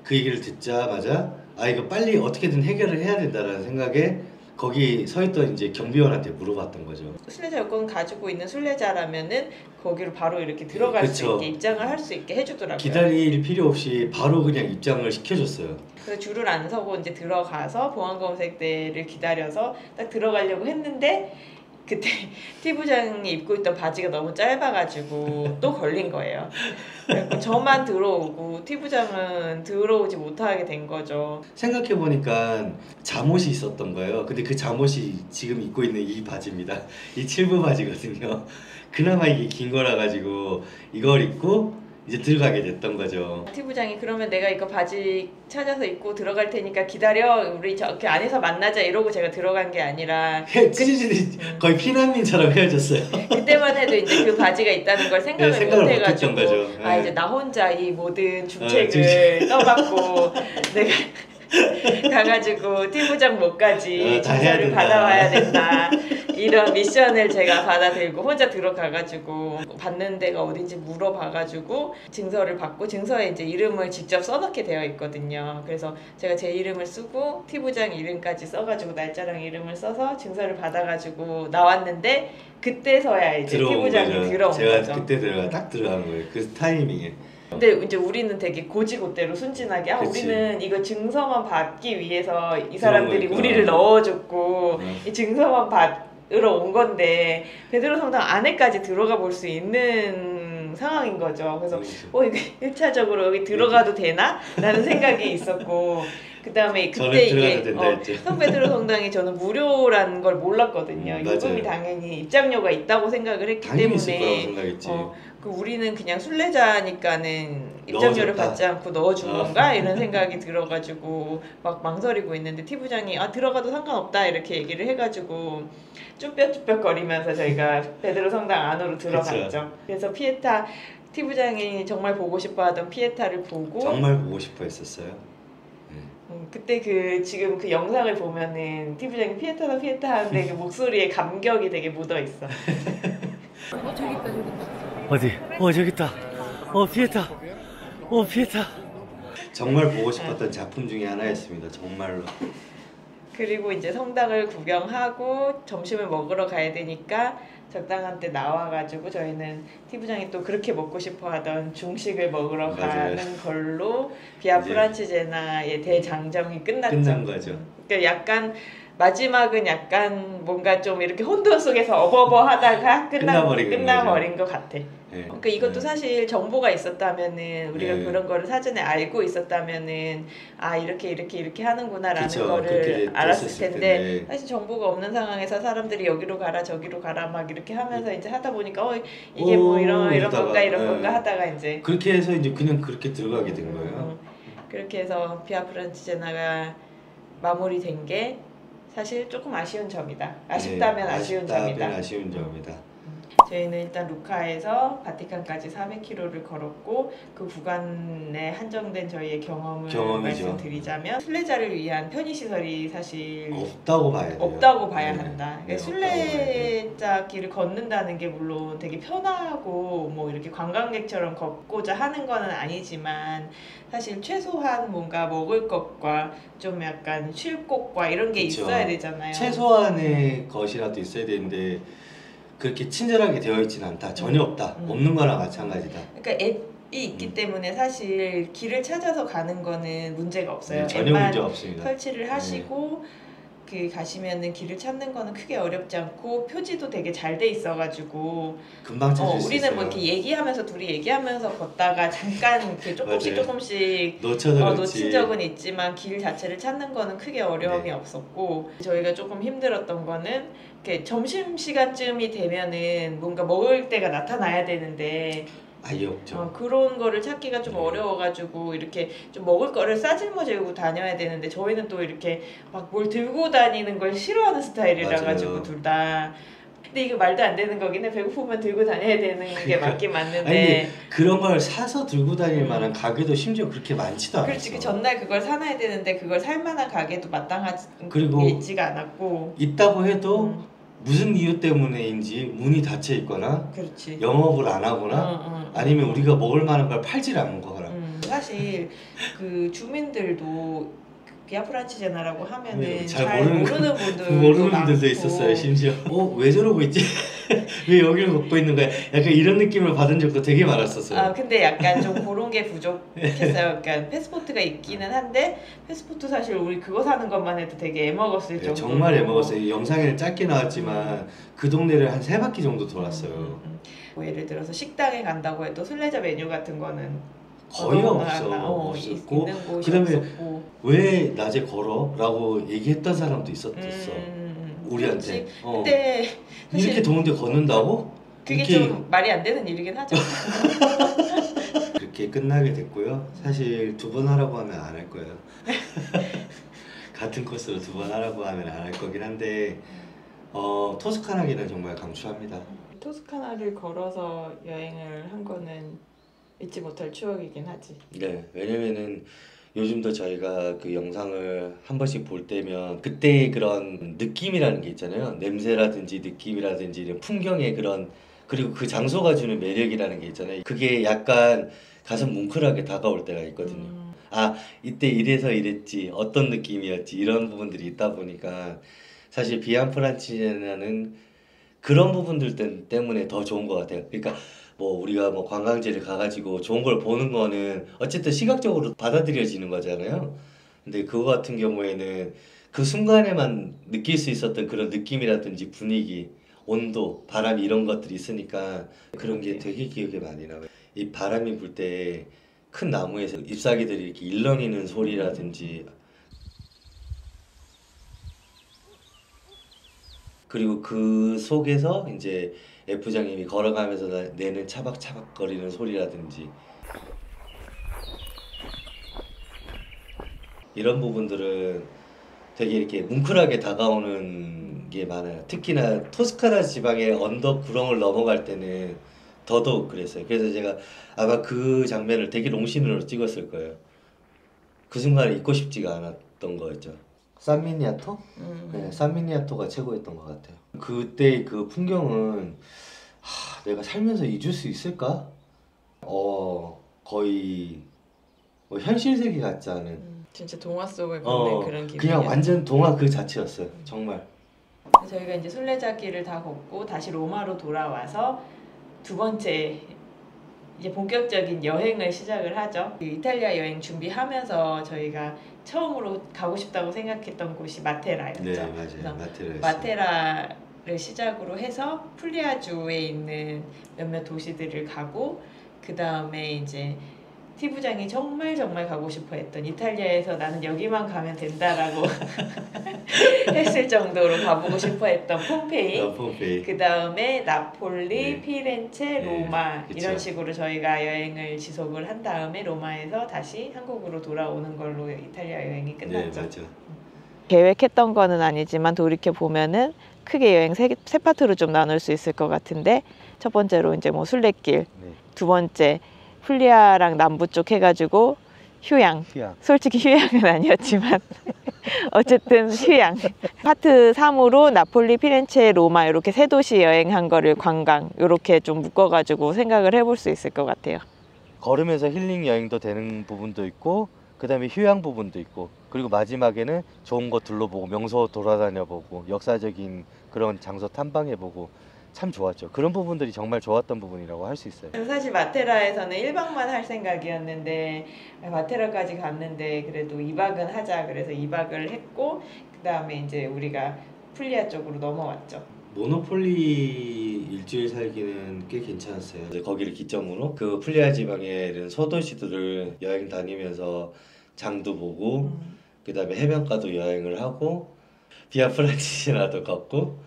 그 얘기를 듣자마자 이거 빨리 어떻게든 해결을 해야 된다라는 생각에 거기 서 있던 이제 경비원한테 물어봤던 거죠. 순례자 여권 가지고 있는 순례자라면은 거기로 바로 이렇게 들어갈 수 그쵸. 있게 입장을 할 수 있게 해주더라고요. 기다릴 필요 없이 바로 그냥 입장을 시켜줬어요. 그래서 줄을 안 서고 이제 들어가서 보안검색대를 기다려서 딱 들어가려고 했는데 그때 티 부장이 입고 있던 바지가 너무 짧아가지고 또 걸린 거예요. 그래서 저만 들어오고 티 부장은 들어오지 못하게 된 거죠. 생각해보니까 잠옷이 있었던 거예요. 근데 그 잠옷이 지금 입고 있는 이 바지입니다. 이 7부 바지거든요. 그나마 이게 긴 거라 가지고 이걸 입고 이제 들어가게 됐던 거죠. 티 부장이 그러면 내가 이거 바지 찾아서 입고 들어갈 테니까 기다려, 우리 저기 안에서 만나자 이러고 제가 들어간 게 아니라 거의 피난민처럼 헤어졌어요. 그때만 해도 이제 그 바지가 있다는 걸 생각을 생각을 못 못했던 해가지고 거죠. 아 네. 이제 나 혼자 이 모든 중책을 떠받고 내가 가가지고 티 부장 못까지 다 해야 증서를 된다. 받아와야 된다 이런 미션을 제가 받아들고 혼자 들어가가지고 받는 데가 어딘지 물어봐가지고 증서를 받고 증서에 이제 이름을 직접 써넣게 되어 있거든요. 그래서 제가 제 이름을 쓰고 티 부장 이름까지 써가지고 날짜랑 이름을 써서 증서를 받아가지고 나왔는데 그때서야 이제 티 부장이 들어온 제가 거죠. 그때 딱 들어간 거예요. 그 타이밍에. 근데 이제 우리는 되게 고지고대로 순진하게 그치. 우리는 이거 증서만 받기 위해서 이 사람들이 그러니까. 우리를 넣어줬고 이 증서만 받으러 온 건데 베드로 성당 안에까지 들어가 볼 수 있는 상황인 거죠. 그래서 이거 1차적으로 여기 들어가도 되나? 라는 생각이 있었고 그 다음에 그때 이게 성베드로 성당이 저는 무료라는 걸 몰랐거든요. 요금이 당연히 입장료가 있다고 생각을 했기 당연히 때문에 있을 거라고 생각했지. 우리는 그냥 순례자니까는 입장료를 넣어줬다. 받지 않고 넣어준 건가? 이런 생각이 들어가지고 막 망설이고 있는데 티 부장이 들어가도 상관없다 이렇게 얘기를 해가지고 쭈뼛쭈뼛 거리면서 저희가 베드로 성당 안으로 들어갔죠. 그쵸. 그래서 피에타 티 부장이 정말 보고 싶어하던 피에타를 보고 정말 보고 싶어 했었어요. 그때 지금 그 영상을 보면은 티 부장이 피에타다 피에타 하는데 그 목소리에 감격이 되게 묻어 있어. 저기 있다 저기 있다. 어디? 저기 있다. 피에타. 피에타. 정말 보고 싶었던 작품 중에 하나였습니다. 정말로. 그리고 이제 성당을 구경하고 점심을 먹으러 가야 되니까 적당한 때 나와가지고 저희는 티 부장이 또 그렇게 먹고 싶어하던 중식을 먹으러 맞아요. 가는 걸로 비아 프란치제나의 대장정이 끝난 거죠. 그러니까 약간 마지막은 약간 뭔가 좀 이렇게 혼돈 속에서 어버버하다가 끝나버린 것 같아. 네. 그러니까 이것도 사실 정보가 있었다면은 우리가 그런 거를 사전에 알고 있었다면은 이렇게 하는구나라는 그쵸, 거를 알았을 텐데 텐데. 사실 정보가 없는 상황에서 사람들이 여기로 가라 저기로 가라 막 이렇게 하면서 이제 하다 보니까 이게 뭐 이런 이러다가, 건가 하다가 이제 그렇게 해서 이제 그냥 그렇게 들어가게 된 거예요. 그렇게 해서 비아 프란치제나가 마무리된 게 사실 조금 아쉬운 점이다. 아쉽다면 아쉬운 점이다. 아쉬운 점이다. 저희는 일단 루카에서 바티칸까지 400km를 걸었고 그 구간에 한정된 저희의 경험이죠. 말씀드리자면 순례자를 위한 편의시설이 사실 없다고 봐야 돼요. 없다고 봐야 한다. 네, 순례자 길을 걷는다는 게 물론 되게 편하고 뭐 이렇게 관광객처럼 걷고자 하는 거는 아니지만 사실 최소한 뭔가 먹을 것과 좀 약간 쉴 곳과 이런 게 그쵸. 있어야 되잖아요. 최소한의 것이라도 있어야 되는데 그렇게 친절하게 되어 있지는 않다. 전혀 없다. 없는 거랑 마찬가지다. 그러니까 앱이 있기 때문에 사실 길을 찾아서 가는 거는 문제가 없어요. 전혀 문제 없습니다. 설치를 하시고 가시면은 길을 찾는 거는 크게 어렵지 않고 표지도 되게 잘 돼 있어가지고 금방 찾을 수 우리는 있어요. 뭐 이렇게 둘이 얘기하면서 걷다가 잠깐 이렇게 조금씩 놓친 적은 있지만 길 자체를 찾는 거는 크게 어려움이 없었고 저희가 조금 힘들었던 거는 이렇게 점심 시간쯤이 되면은 뭔가 먹을 때가 나타나야 되는데 아예 없죠. 그런 거를 찾기가 좀 어려워가지고 이렇게 좀 먹을 거를 싸질모 재우고 다녀야 되는데 저희는 또 이렇게 막 뭘 들고 다니는 걸 싫어하는 스타일이라 가지고 둘 다. 근데 이거 말도 안 되는 거긴 해. 배고프면 들고 다녀야 되는 게 맞긴 맞는데. 아니, 그런 걸 사서 들고 다닐 만한 가게도 심지어 그렇게 많지도 않았어. 그렇지. 그 전날 그걸 사놔야 되는데 그걸 살 만한 가게도 마땅하지 그리고 있지가 않았고. 있다고 해도 무슨 이유 때문에인지 문이 닫혀 있거나 그렇지. 영업을 안 하거나 아니면 우리가 먹을 만한 걸 팔질 않는 거라. 사실 그 주민들도 비아 프란치제나라고 하면은 잘 잘 모르는 모르는 분들도 모르는 많고. 분들도 있었어요. 심지어 왜 저러고 있지? 왜 여기를 걷고 있는 거야? 약간 이런 느낌을 받은 적도 되게 많았었어요. 아 근데 약간 좀 그런 게 부족했어요. 그러니까 패스포트가 있기는 한데 패스포트 사실 우리 그거 사는 것만 해도 되게 애먹었을 네, 정도로. 정말 애먹었어요. 영상에는 짧게 나왔지만 그 동네를 한 3바퀴 정도 돌았어요. 뭐 예를 들어서 식당에 간다고 해도 순례자 메뉴 같은 거는 거의 없었고 없었고 있는 곳이 그다음에 없었고. 왜 낮에 걸어? 라고 얘기했던 사람도 있었어. 우리한테. 그렇지. 근데 사실 이렇게 더운데 걷는다고? 그게 이렇게 좀 말이 안 되는 일이긴 하죠. 그렇게 끝나게 됐고요. 사실 2번 하라고 하면 안 할 거예요. 같은 코스로 2번 하라고 하면 안 할 거긴 한데 토스카나기는 정말 강추합니다. 토스카나를 걸어서 여행을 한 거는 잊지 못할 추억이긴 하지. 네, 왜냐면은 요즘도 저희가 그 영상을 한 번씩 볼 때면 그때의 그런 느낌이라는 게 있잖아요. 냄새라든지 느낌이라든지 이런 풍경의 그런 그리고 그 장소가 주는 매력이라는 게 있잖아요. 그게 약간 가슴 뭉클하게 다가올 때가 있거든요. 아, 이때 이래서 이랬지, 어떤 느낌이었지 이런 부분들이 있다 보니까 사실 비안프란치제나는 그런 부분들 때문에 더 좋은 것 같아요. 그러니까 뭐 우리가 뭐 관광지를 가가지고 좋은 걸 보는 거는 어쨌든 시각적으로 받아들여지는 거잖아요. 근데 그거 같은 경우에는 그 순간에만 느낄 수 있었던 그런 느낌이라든지 분위기, 온도, 바람 이런 것들이 있으니까 그런 게 되게 기억에 많이 남아요. 이 바람이 불 때 큰 나무에서 잎사귀들이 이렇게 일렁이는 소리라든지 그리고 그 속에서 이제 F장님이 걸어가면서 내는 차박차박거리는 소리라든지 이런 부분들은 되게 이렇게 뭉클하게 다가오는 게 많아요. 특히나 토스카나 지방의 언덕 구렁을 넘어갈 때는 더더욱 그랬어요. 그래서 제가 아마 그 장면을 되게 롱신으로 찍었을 거예요. 그 순간을 잊고 싶지가 않았던 거였죠. 산미니아토? 네, 산미니아토가 최고였던 것 같아요. 그때 그 풍경은 내가 살면서 잊을 수 있을까? 거의 뭐 현실 세계 같지 않은 진짜 동화 속을 걷는 그런 기분. 그냥 완전 동화 그 자체였어요. 정말. 저희가 이제 순례자길을 다 걷고 다시 로마로 돌아와서 2번째 이제 본격적인 여행을 시작을 하죠. 이탈리아 여행 준비하면서 저희가 처음으로 가고 싶다고 생각했던 곳이 마테라였죠. 네, 맞아요. 마테라였어요. 마테라를 시작으로 해서 풀리아주에 있는 몇몇 도시들을 가고 그 다음에 이제 티부장이 정말 가고 싶어 했던 이탈리아에서 나는 여기만 가면 된다라고 했을 정도로 가보고 싶어 했던 폼페이, 그 다음에 나폴리, 네. 피렌체, 로마 그쵸. 이런 식으로 저희가 여행을 지속을 한 다음에 로마에서 다시 한국으로 돌아오는 걸로 이탈리아 여행이 끝났죠. 네, 맞아. 계획했던 거는 아니지만 돌이켜 보면은 크게 여행 세 파트로 좀 나눌 수 있을 것 같은데 첫 번째로 이제 뭐 순례길, 네. 두 번째 풀리아랑 남부 쪽 해가지고 휴양. 솔직히 휴양은 아니었지만 어쨌든 휴양. 파트 3으로 나폴리, 피렌체, 로마 이렇게 3도시 여행한 거를 관광 이렇게 좀 묶어가지고 생각을 해볼 수 있을 것 같아요. 걸으면서 힐링 여행도 되는 부분도 있고 그 다음에 휴양 부분도 있고 그리고 마지막에는 좋은 거 둘러보고 명소 돌아다녀보고 역사적인 그런 장소 탐방해보고 참 좋았죠. 그런 부분들이 정말 좋았던 부분이라고 할 수 있어요. 사실 마테라에서는 1박만 할 생각이었는데 마테라까지 갔는데 그래도 2박은 하자 그래서 2박을 했고 그 다음에 이제 우리가 풀리아 쪽으로 넘어왔죠. 모노폴리 일주일 살기는 꽤 괜찮았어요. 거기를 기점으로 그 풀리아 지방의 이런 소도시들을 여행 다니면서 장도 보고 그 다음에 해변가도 여행을 하고 비아 프란치제나도 걷고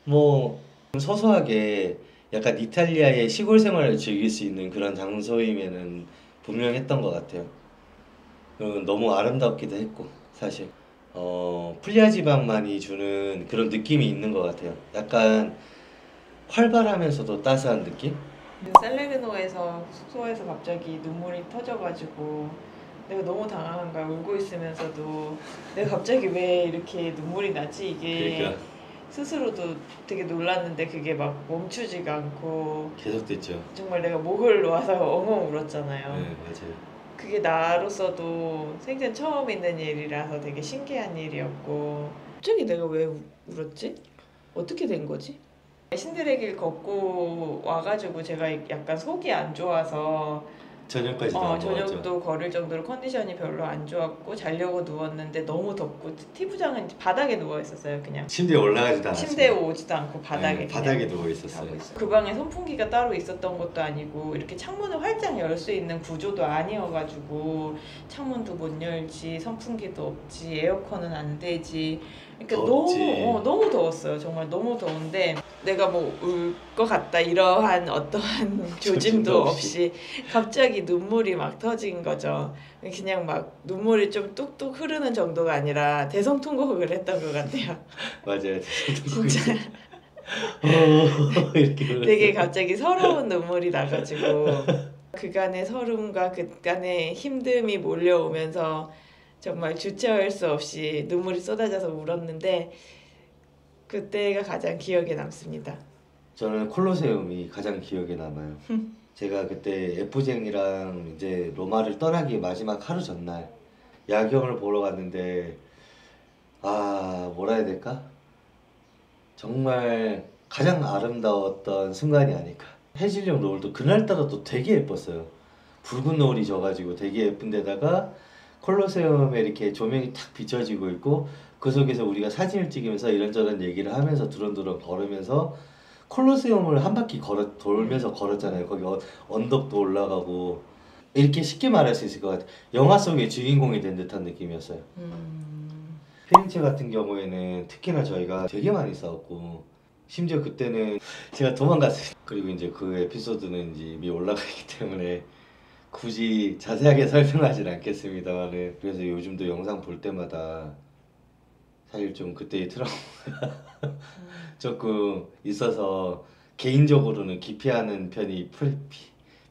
뭐 소소하게 약간 이탈리아의 시골 생활을 즐길 수 있는 그런 장소임에는 분명했던 것 같아요. 그리고 너무 아름답기도 했고 사실 풀리아 지방만이 주는 그런 느낌이 있는 것 같아요. 약간 활발하면서도 따스한 느낌? 살레르노에서 숙소에서 갑자기 눈물이 터져가지고 내가 너무 당황한 거야. 울고 있으면서도 내가 갑자기 왜 이렇게 눈물이 나지? 이게 그러니까 스스로도 되게 놀랐는데 그게 막 멈추지가 않고 계속됐죠. 정말 내가 목을 놓아서 엉엉 울었잖아요. 네, 맞아요. 그게 나로서도 생전 처음 있는 일이라서 되게 신기한 일이었고 갑자기 내가 왜 울었지? 어떻게 된 거지? 신들의 길 걷고 와가지고 제가 약간 속이 안 좋아서 저녁까지 나온 거 같죠? 저녁도 걸을 정도로 컨디션이 별로 안 좋았고 자려고 누웠는데 너무 덥고 티부장은 바닥에 누워 있었어요. 그냥 침대에 올라가지도 않았어요. 침대에 오지도 않고 바닥에 네, 그냥 바닥에 누워 있었어요. 자고 있어요. 그 방에 선풍기가 따로 있었던 것도 아니고 이렇게 창문을 활짝 열 수 있는 구조도 아니어가지고 창문도 못 열지 선풍기도 없지 에어컨은 안 되지. 그러니까 덥지. 너무 더웠어요. 정말 너무 더운데 내가 뭐 울 것 같다 이러한 어떠한 조짐도 없이 갑자기 눈물이 막 터진 거죠. 그냥 막 눈물이 좀 뚝뚝 흐르는 정도가 아니라 대성통곡을 했던 것 같아요. 맞아요. 진짜 이렇게 흘렀어요. 되게 갑자기 서러운 눈물이 나가지고 그간의 서름과 그간의 힘듦이 몰려오면서 정말 주체할 수 없이 눈물이 쏟아져서 울었는데 그때가 가장 기억에 남습니다. 저는 콜로세움이 가장 기억에 남아요. 제가 그때 F쟁이랑 이제 로마를 떠나기 마지막 하루 전날 야경을 보러 갔는데 뭐라 해야 될까? 정말 가장 아름다웠던 순간이 아닐까. 해질녘 노을도 그날따라 또 되게 예뻤어요. 붉은 노을이 져가지고 되게 예쁜 데다가 콜로세움에 이렇게 조명이 탁 비춰지고 있고 그 속에서 우리가 사진을 찍으면서 이런저런 얘기를 하면서 두런두런 걸으면서 콜로세움을 한 바퀴 돌면서 걸었잖아요. 거기 언덕도 올라가고 이렇게 쉽게 말할 수 있을 것 같아요. 영화 속의 주인공이 된 듯한 느낌이었어요. 피렌체 같은 경우에는 특히나 저희가 되게 많이 싸웠고 심지어 그때는 제가 도망갔어요. 그리고 이제 그 에피소드는 이제 이미 올라가 있기 때문에 굳이 자세하게 설명하진 않겠습니다만은 그래서 요즘도 영상 볼 때마다 사실 좀 그때의 트라우마가 조금 있어서 개인적으로는 기피하는 편이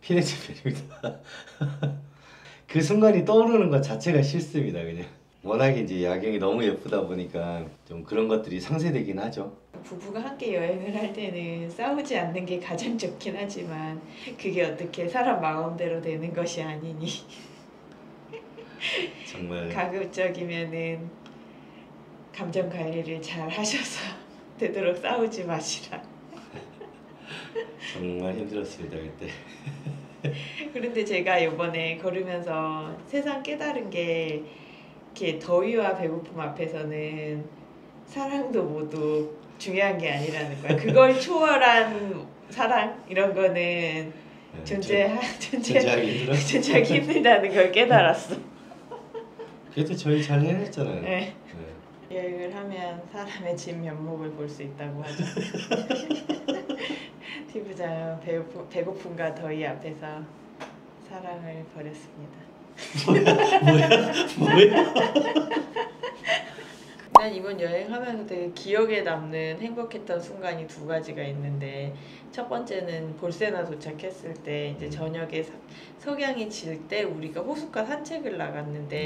피렌체 편입니다. 그 순간이 떠오르는 것 자체가 싫습니다. 그냥 워낙에 이제 야경이 너무 예쁘다 보니까 좀 그런 것들이 상쇄되긴 하죠. 부부가 함께 여행을 할 때는 싸우지 않는 게 가장 좋긴 하지만 그게 어떻게 사람 마음대로 되는 것이 아니니 정말 가급적이면은 감정 관리를 잘 하셔서 되도록 싸우지 마시라. 정말 힘들었습니다 그때. 그런데 제가 이번에 걸으면서 세상 깨달은 게 이렇게 더위와 배고픔 앞에서는 사랑도 모두 중요한 게 아니라는 거야. 그걸 초월한 사랑 이런 거는 존재하기 힘들다는 걸 깨달았어. 그래도 저희 잘 해냈잖아요. 네. 여행을 하면 사람의 진 면목을 볼 수 있다고 하죠. 티부장은 배고픔과 더위 앞에서 사랑을 버렸습니다. 뭐야? 난 이번 여행하면서 되게 기억에 남는 행복했던 순간이 두 가지가 있는데 첫 번째는 볼세나 도착했을 때 이제 저녁에 석양이 질 때 우리가 호숫가 산책을 나갔는데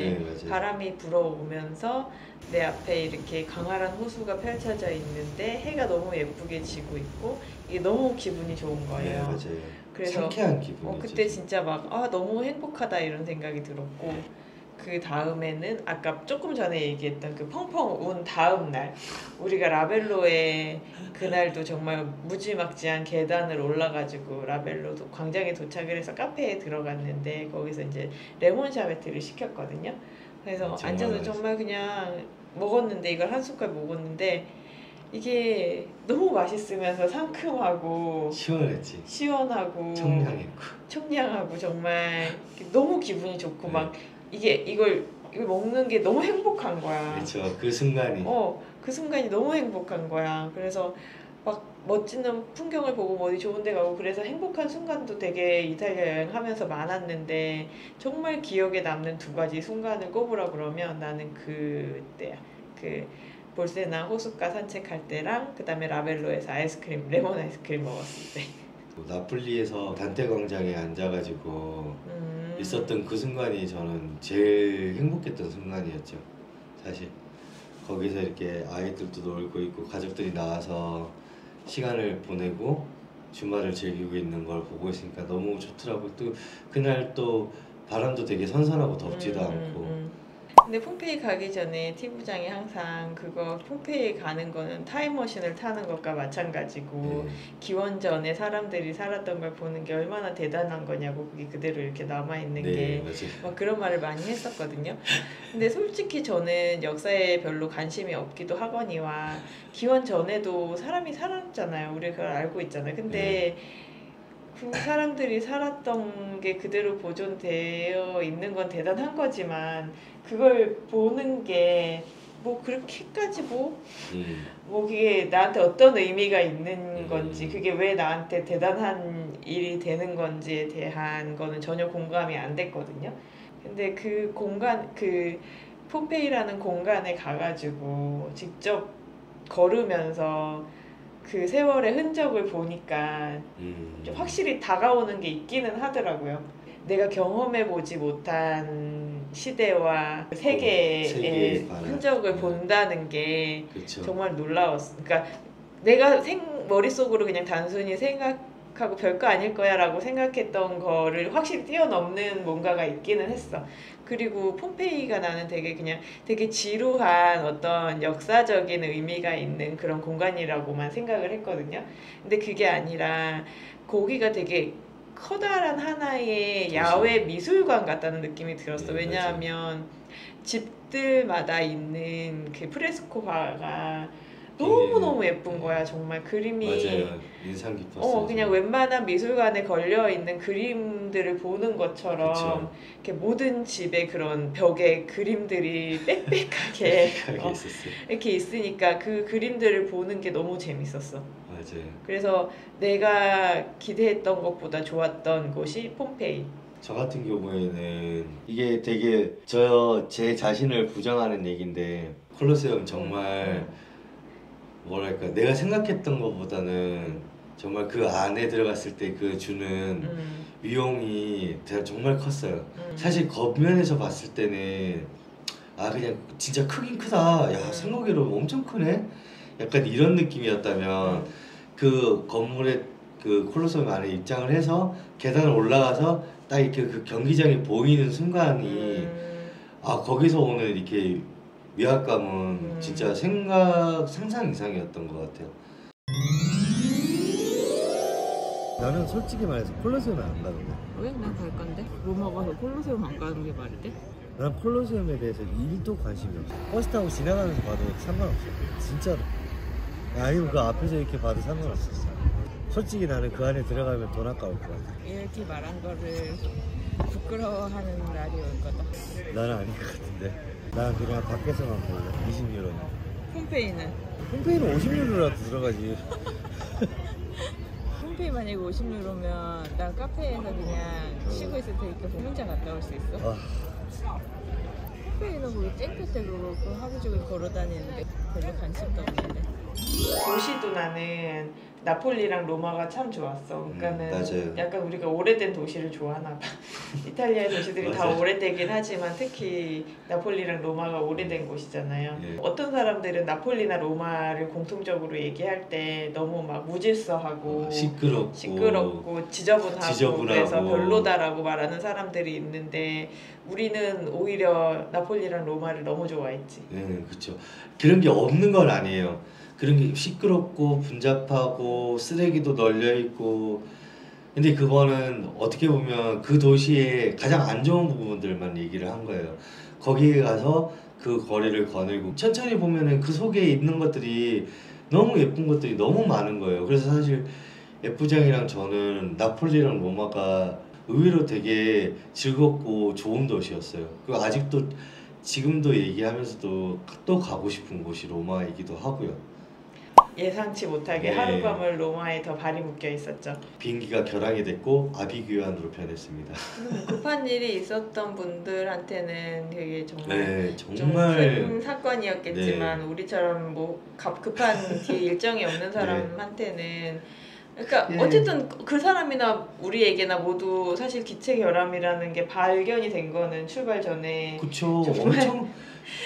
네, 바람이 불어오면서 내 앞에 이렇게 광활한 호수가 펼쳐져 있는데 해가 너무 예쁘게 지고 있고 이게 너무 기분이 좋은 거예요. 네, 맞아요. 그래서 상쾌한 기분이었죠. 그때 진짜 막 너무 행복하다 이런 생각이 들었고 그 다음에는 아까 조금 전에 얘기했던 그 펑펑 운 다음 날 우리가 라벨로에 그날도 정말 무지막지한 계단을 올라가지고 라벨로 광장에 도착을 해서 카페에 들어갔는데 거기서 이제 레몬 샤베트를 시켰거든요. 그래서 앉아서 정말 그냥 먹었는데 이걸 한 숟갈 먹었는데 이게 너무 맛있으면서 상큼하고 시원했지. 시원하고 청량했고 정말 너무 기분이 좋고 막 이걸 먹는 게 너무 행복한 거야. 그렇죠. 그 순간이. 그 순간이 너무 행복한 거야. 그래서 막 멋지는 풍경을 보고 어디 좋은 데 가고 그래서 행복한 순간도 되게 이탈리아 여행하면서 많았는데 정말 기억에 남는 두 가지 순간을 꼽으라 그러면 나는 그때야. 그 볼세나 호숫가 산책할 때랑 그 다음에 라벨로에서 레몬 아이스크림 먹었을 때. 나폴리에서 단테 광장에 앉아가지고 있었던 그 순간이 저는 제일 행복했던 순간이었죠. 사실 거기서 이렇게 아이들도 놀고 있고 가족들이 나와서 시간을 보내고 주말을 즐기고 있는 걸 보고 있으니까 너무 좋더라고요. 또 그날 또 바람도 되게 선선하고 덥지도 않고. 근데 폼페이 가기 전에 티부장이 항상 그거 폼페이 가는 거는 타임머신을 타는 것과 마찬가지고 기원전에 사람들이 살았던 걸 보는 게 얼마나 대단한 거냐고 그게 그대로 이렇게 남아있는 게 막 그런 말을 많이 했었거든요. 근데 솔직히 저는 역사에 별로 관심이 없기도 하거니와 기원전에도 사람이 살았잖아요. 우리가 그걸 알고 있잖아요. 근데 그 사람들이 살았던 게 그대로 보존되어 있는 건 대단한 거지만 그걸 보는 게 뭐 그렇게까지 뭐 그게 나한테 어떤 의미가 있는 건지 그게 왜 나한테 대단한 일이 되는 건지에 대한 거는 전혀 공감이 안 됐거든요. 근데 그 공간 그 폼페이라는 공간에 가가지고 직접 걸으면서 그 세월의 흔적을 보니까 좀 확실히 다가오는 게 있기는 하더라고요. 내가 경험해보지 못한 시대와 세계의 흔적을 본다는 게 그쵸. 정말 놀라웠어. 그러니까 내가 머릿속으로 그냥 단순히 생각하고 별거 아닐 거야 라고 생각했던 거를 확실히 뛰어넘는 뭔가가 있기는 했어. 그리고 폼페이가 나는 되게 지루한 어떤 역사적인 의미가 있는 그런 공간이라고만 생각을 했거든요. 근데 그게 아니라 거기가 되게 커다란 하나의 야외 미술관 같다는 느낌이 들었어. 왜냐하면 집들마다 있는 그 프레스코화가 너무너무 예쁜 거야. 정말 그림이 맞아요. 인상 깊었어요. 그냥 웬만한 미술관에 걸려있는 그림들을 보는 것처럼 그쵸. 이렇게 모든 집에 그런 벽에 그림들이 빽빽하게 있었어요. 이렇게 있으니까 그 그림들을 보는 게 너무 재밌었어. 맞아요. 그래서 내가 기대했던 것보다 좋았던 곳이 폼페이. 저 같은 경우에는 이게 되게 제 자신을 부정하는 얘기인데 콜로세움 정말 뭐랄까 내가 생각했던 것보다는 정말 그 안에 들어갔을 때 그 주는 위용이 정말 컸어요. 사실 겉면에서 봤을 때는 그냥 진짜 크긴 크다. 야 생각외로 엄청 크네. 약간 이런 느낌이었다면 그 건물에 그 콜로세움 안에 입장을 해서 계단을 올라가서 딱 이렇게 그 경기장이 보이는 순간이 거기서 오는 이렇게 위압감은 진짜 상상 이상이었던 것 같아요. 나는 솔직히 말해서 콜로세움에 안 가는 거야. 왜? 난 갈 건데. 로마 가서 콜로세움 안 가는 게 말이 돼? 난 콜로세움에 대해서 1도 관심이 없어. 버스 타고 지나가면서 봐도 상관없어. 진짜로. 아니면 그 앞에서 이렇게 봐도 상관없어. 솔직히 나는 그 안에 들어가면 돈 아까울 것 같아. 이렇게 말한 거를 부끄러워하는 날이 올 거다. 나는 아닌 것 같은데. 난 그냥 밖에서만 볼래. 20유로. 폼페이는? 홈페이는 50유로라도 들어가지. 폼페이 만약에 50유로면 난 카페에서 그냥 쉬고 있을 테니까 혼자 갔다 올 수 있어? 폼페이는 거기 땡볕에 그거 하루 종일 걸어 다니는데 별로 관심도 없는데. 도시도 나는 나폴리랑 로마가 참 좋았어. 그러니까는 맞아요. 약간 우리가 오래된 도시를 좋아하나 봐. 이탈리아의 도시들이 다 오래되긴 하지만 특히 나폴리랑 로마가 오래된 곳이잖아요. 예. 어떤 사람들은 나폴리나 로마를 공통적으로 얘기할 때 너무 막 무질서하고 시끄럽고 지저분하고 그래서 별로다라고 말하는 사람들이 있는데 우리는 오히려 나폴리랑 로마를 너무 좋아했지. 네, 그렇죠. 그런 게 없는 건 아니에요. 그런 게 시끄럽고 분잡하고 쓰레기도 널려 있고 근데 그거는 어떻게 보면 그 도시의 가장 안 좋은 부분들만 얘기를 한 거예요. 거기에 가서 그 거리를 거닐고 천천히 보면은 그 속에 있는 것들이 너무 예쁜 것들이 너무 많은 거예요. 그래서 사실 F장이랑 저는 나폴리랑 로마가 의외로 되게 즐겁고 좋은 도시였어요. 그리고 아직도 지금도 얘기하면서도 또 가고 싶은 곳이 로마이기도 하고요. 예상치 못하게 하룻밤을 로마에 더 발이 묶여 있었죠. 비행기가 결항이 됐고 아비규환으로 변했습니다. 급한 일이 있었던 분들한테는 되게 정말 큰 사건이었겠지만 우리처럼 뭐 급한 뒤에 일정이 없는 사람한테는 그러니까 어쨌든 그 사람이나 우리에게나 모두 사실 기체 결함이라는 게 발견이 된 거는 출발 전에 그쵸.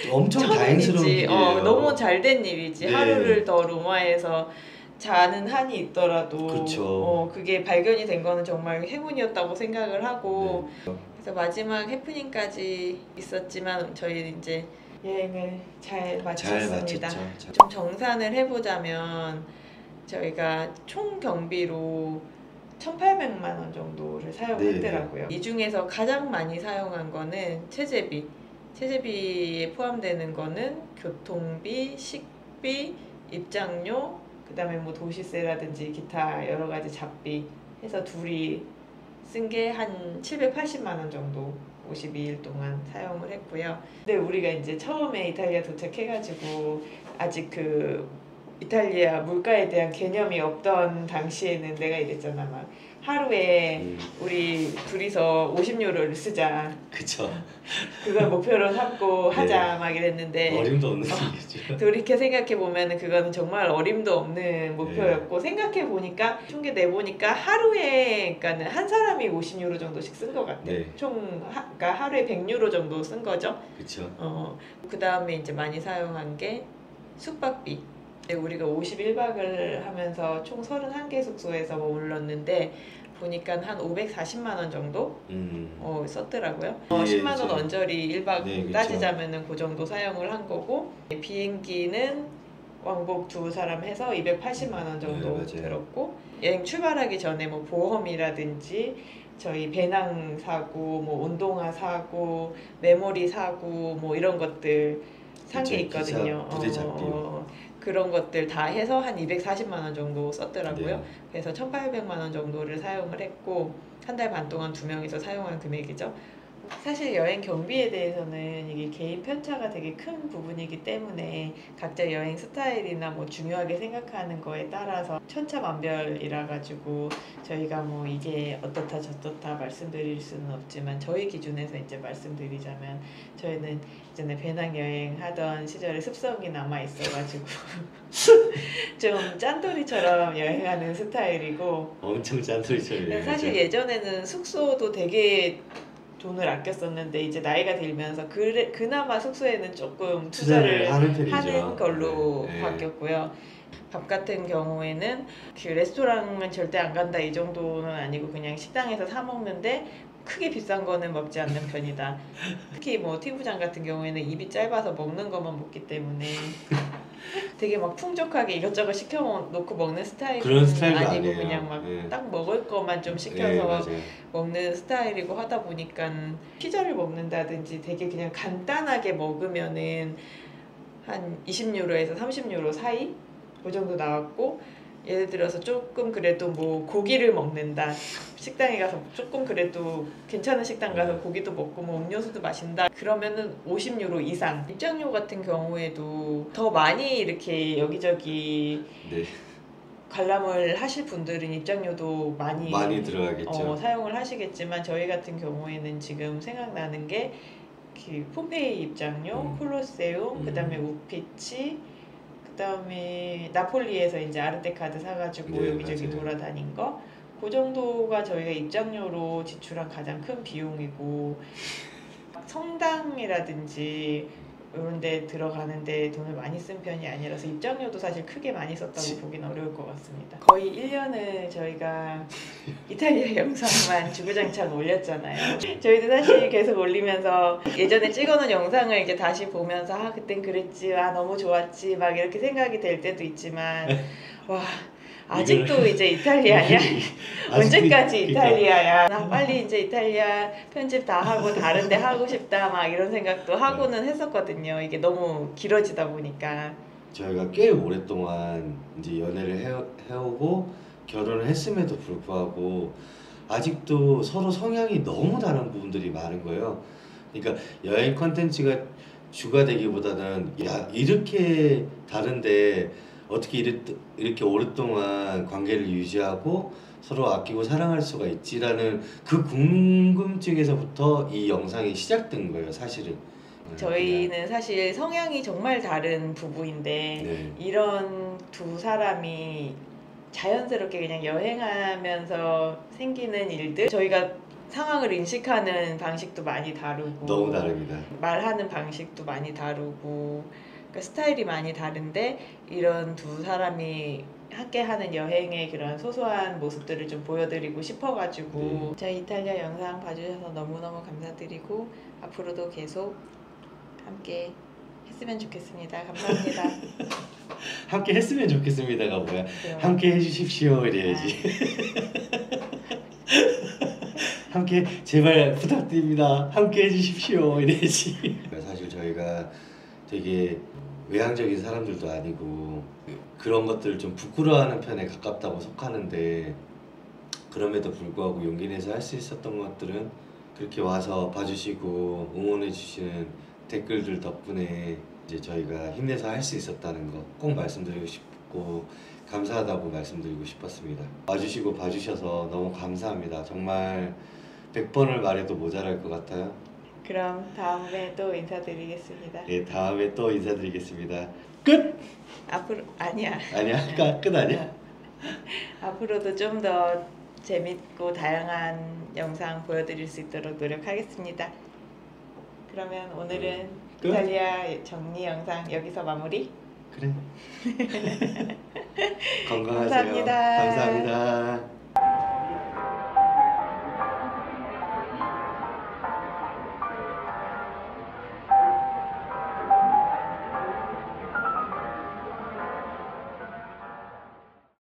엄청 다행스러운 일이에요. 너무 잘된 일이지. 하루를 더 로마에서 자는 한이 있더라도 그게 발견이 된 거는 정말 행운이었다고 생각을 하고 그래서 마지막 해프닝까지 있었지만 저희 이제 여행을 잘 마쳤습니다. 마쳤죠. 좀 정산을 해보자면 저희가 총 경비로 1,800만 원 정도를 사용했더라고요. 이 중에서 가장 많이 사용한 거는 체재비. 체재비에 포함되는 거는 교통비, 식비, 입장료, 그다음에 뭐 도시세라든지 기타 여러 가지 잡비 해서 둘이 쓴 게 한 780만 원 정도 52일 동안 사용을 했고요. 근데 우리가 이제 처음에 이탈리아 도착해가지고 아직 그 이탈리아 물가에 대한 개념이 없던 당시에는 내가 이랬잖아. 막 하루에 우리 둘이서 50유로를 쓰자. 그쵸. 그걸 목표로 삼고 네. 하자 막 이랬는데 어림도 없는 얘기죠. 돌이켜 생각해 보면은 그거는 정말 어림도 없는 목표였고 생각해 보니까 총계 내 보니까 하루에 그러니까는 한 사람이 50유로 정도씩 쓴 것 같아. 네. 그러니까 하루에 100유로 정도 쓴 거죠. 그쵸. 그 다음에 이제 많이 사용한 게 숙박비. 우리가 51박을 하면서 총 31개 숙소에서 머물렀는데 보니까 한 540만 원 정도 썼더라고요. 예, 10만 원 그쵸. 언저리 1박 네, 그쵸. 따지자면은 그 정도 사용을 한 거고 비행기는 왕복 두 사람 해서 280만 원 정도 네, 맞아요. 들었고 여행 출발하기 전에 뭐 보험이라든지 저희 배낭 사고 뭐 운동화 사고 메모리 사고 뭐 이런 것들 산 게 그쵸, 있거든요. 기차 부대잡비요. 그런 것들 다 해서 한 240만 원 정도 썼더라고요. 네. 그래서 1,800만 원 정도를 사용을 했고 한 달 반 동안 2명이서 사용한 금액이죠. 사실 여행 경비에 대해서는 이게 개인 편차가 되게 큰 부분이기 때문에 각자 여행 스타일이나 뭐 중요하게 생각하는 거에 따라서 천차만별이라 가지고 저희가 뭐 이게 어떻다 저떻다 말씀드릴 수는 없지만 저희 기준에서 이제 말씀드리자면 저희는 예전에 배낭 여행 하던 시절에 습성이 남아 있어가지고 좀 짠돌이처럼 여행하는 스타일이고 엄청 짠소리처럼 사실 예전에는 숙소도 되게 돈을 아꼈었는데 이제 나이가 들면서 그나마 숙소에는 조금 투자를 하는 편이죠. 하는 걸로 네. 바뀌었고요. 밥 같은 경우에는 그 레스토랑은 절대 안 간다 이 정도는 아니고 그냥 식당에서 사 먹는데 크게 비싼 거는 먹지 않는 편이다. 특히 뭐 티부장 같은 경우에는 입이 짧아서 먹는 것만 먹기 때문에 되게 막 풍족하게 이것저것 시켜 놓고 먹는 스타일은 그런 스타일도 아니고 아니에요. 그냥 막 네. 딱 먹을 것만 좀 네, 시켜서 맞아요. 먹는 스타일이고 하다 보니까 피자를 먹는다든지 되게 그냥 간단하게 먹으면은 한 20유로에서 30유로 사이 그 정도 나왔고 예를 들어서 조금 그래도 뭐 고기를 먹는다 식당에 가서 조금 그래도 괜찮은 식당 가서 고기도 먹고 뭐 음료수도 마신다 그러면은 50유로 이상. 입장료 같은 경우에도 더 많이 이렇게 여기저기 네. 관람을 하실 분들은 입장료도 많이 들어가겠죠. 사용을 하시겠지만 저희 같은 경우에는 지금 생각나는 게 그 폼페이 입장료, 콜로세움, 그다음에 우피치, 그다음에 나폴리에서 이제 아르테 카드 사가지고 네, 여기저기 맞아요. 돌아다닌 거. 그 정도가 저희가 입장료로 지출한 가장 큰 비용이고 성당이라든지 이런 데 들어가는데 돈을 많이 쓴 편이 아니라서 입장료도 사실 크게 많이 썼다고 보긴 어려울 것 같습니다. 거의 1년을 저희가 이탈리아 영상만 주구장창 올렸잖아요. 저희도 사실 계속 올리면서 예전에 찍어놓은 영상을 이제 다시 보면서 아 그땐 그랬지, 아 너무 좋았지 막 이렇게 생각이 될 때도 있지만 와 아직도 이제 이탈리아냐? 언제까지 이탈리아야? 나 빨리 이제 이탈리아 편집 다 하고 다른 데 하고 싶다 막 이런 생각도 하고는 했었거든요. 이게 너무 길어지다 보니까. 저희가 꽤 오랫동안 이제 연애를 해오고 결혼을 했음에도 불구하고 아직도 서로 성향이 너무 다른 부분들이 많은 거예요. 그러니까 여행 컨텐츠가 주가 되기보다는 야 이렇게 다른데 어떻게 이렇게 오랫동안 관계를 유지하고 서로 아끼고 사랑할 수가 있지라는 그 궁금증에서부터 이 영상이 시작된 거예요, 사실은. 저희는 사실 성향이 정말 다른 부부인데 네. 이런 두 사람이 자연스럽게 그냥 여행하면서 생기는 일들 저희가 상황을 인식하는 방식도 많이 다르고 너무 다릅니다. 말하는 방식도 많이 다르고 그러니까 스타일이 많이 다른데 이런 두 사람이 함께 하는 여행의 그런 소소한 모습들을 좀 보여드리고 싶어가지고 저희 이탈리아 영상 봐주셔서 너무너무 감사드리고 앞으로도 계속 함께 했으면 좋겠습니다. 감사합니다. 함께 했으면 좋겠습니다가 뭐야? 그럼. 함께 해주십시오 이래야지. 함께 제발 부탁드립니다. 함께 해주십시오 이래야지. 사실 저희가 되게 외향적인 사람들도 아니고 그런 것들을 좀 부끄러워하는 편에 가깝다고 속하는데 그럼에도 불구하고 용기 내서 할 수 있었던 것들은 그렇게 와서 봐주시고 응원해 주시는 댓글들 덕분에 이제 저희가 힘내서 할 수 있었다는 거 꼭 말씀드리고 싶고 감사하다고 말씀드리고 싶었습니다. 와주시고 봐주셔서 너무 감사합니다. 정말 100번을 말해도 모자랄 것 같아요. 그럼 다음에 또 인사드리겠습니다. 예, 다음에 또 인사드리겠습니다. 끝! 앞으로 아니야. 아니야? 끝 아니야? 앞으로도 좀 더 재밌고 다양한 영상 보여드릴 수 있도록 노력하겠습니다. 그러면 오늘은 끝? 이탈리아 정리 영상 여기서 마무리. 그래. 건강하세요. 감사합니다. 감사합니다.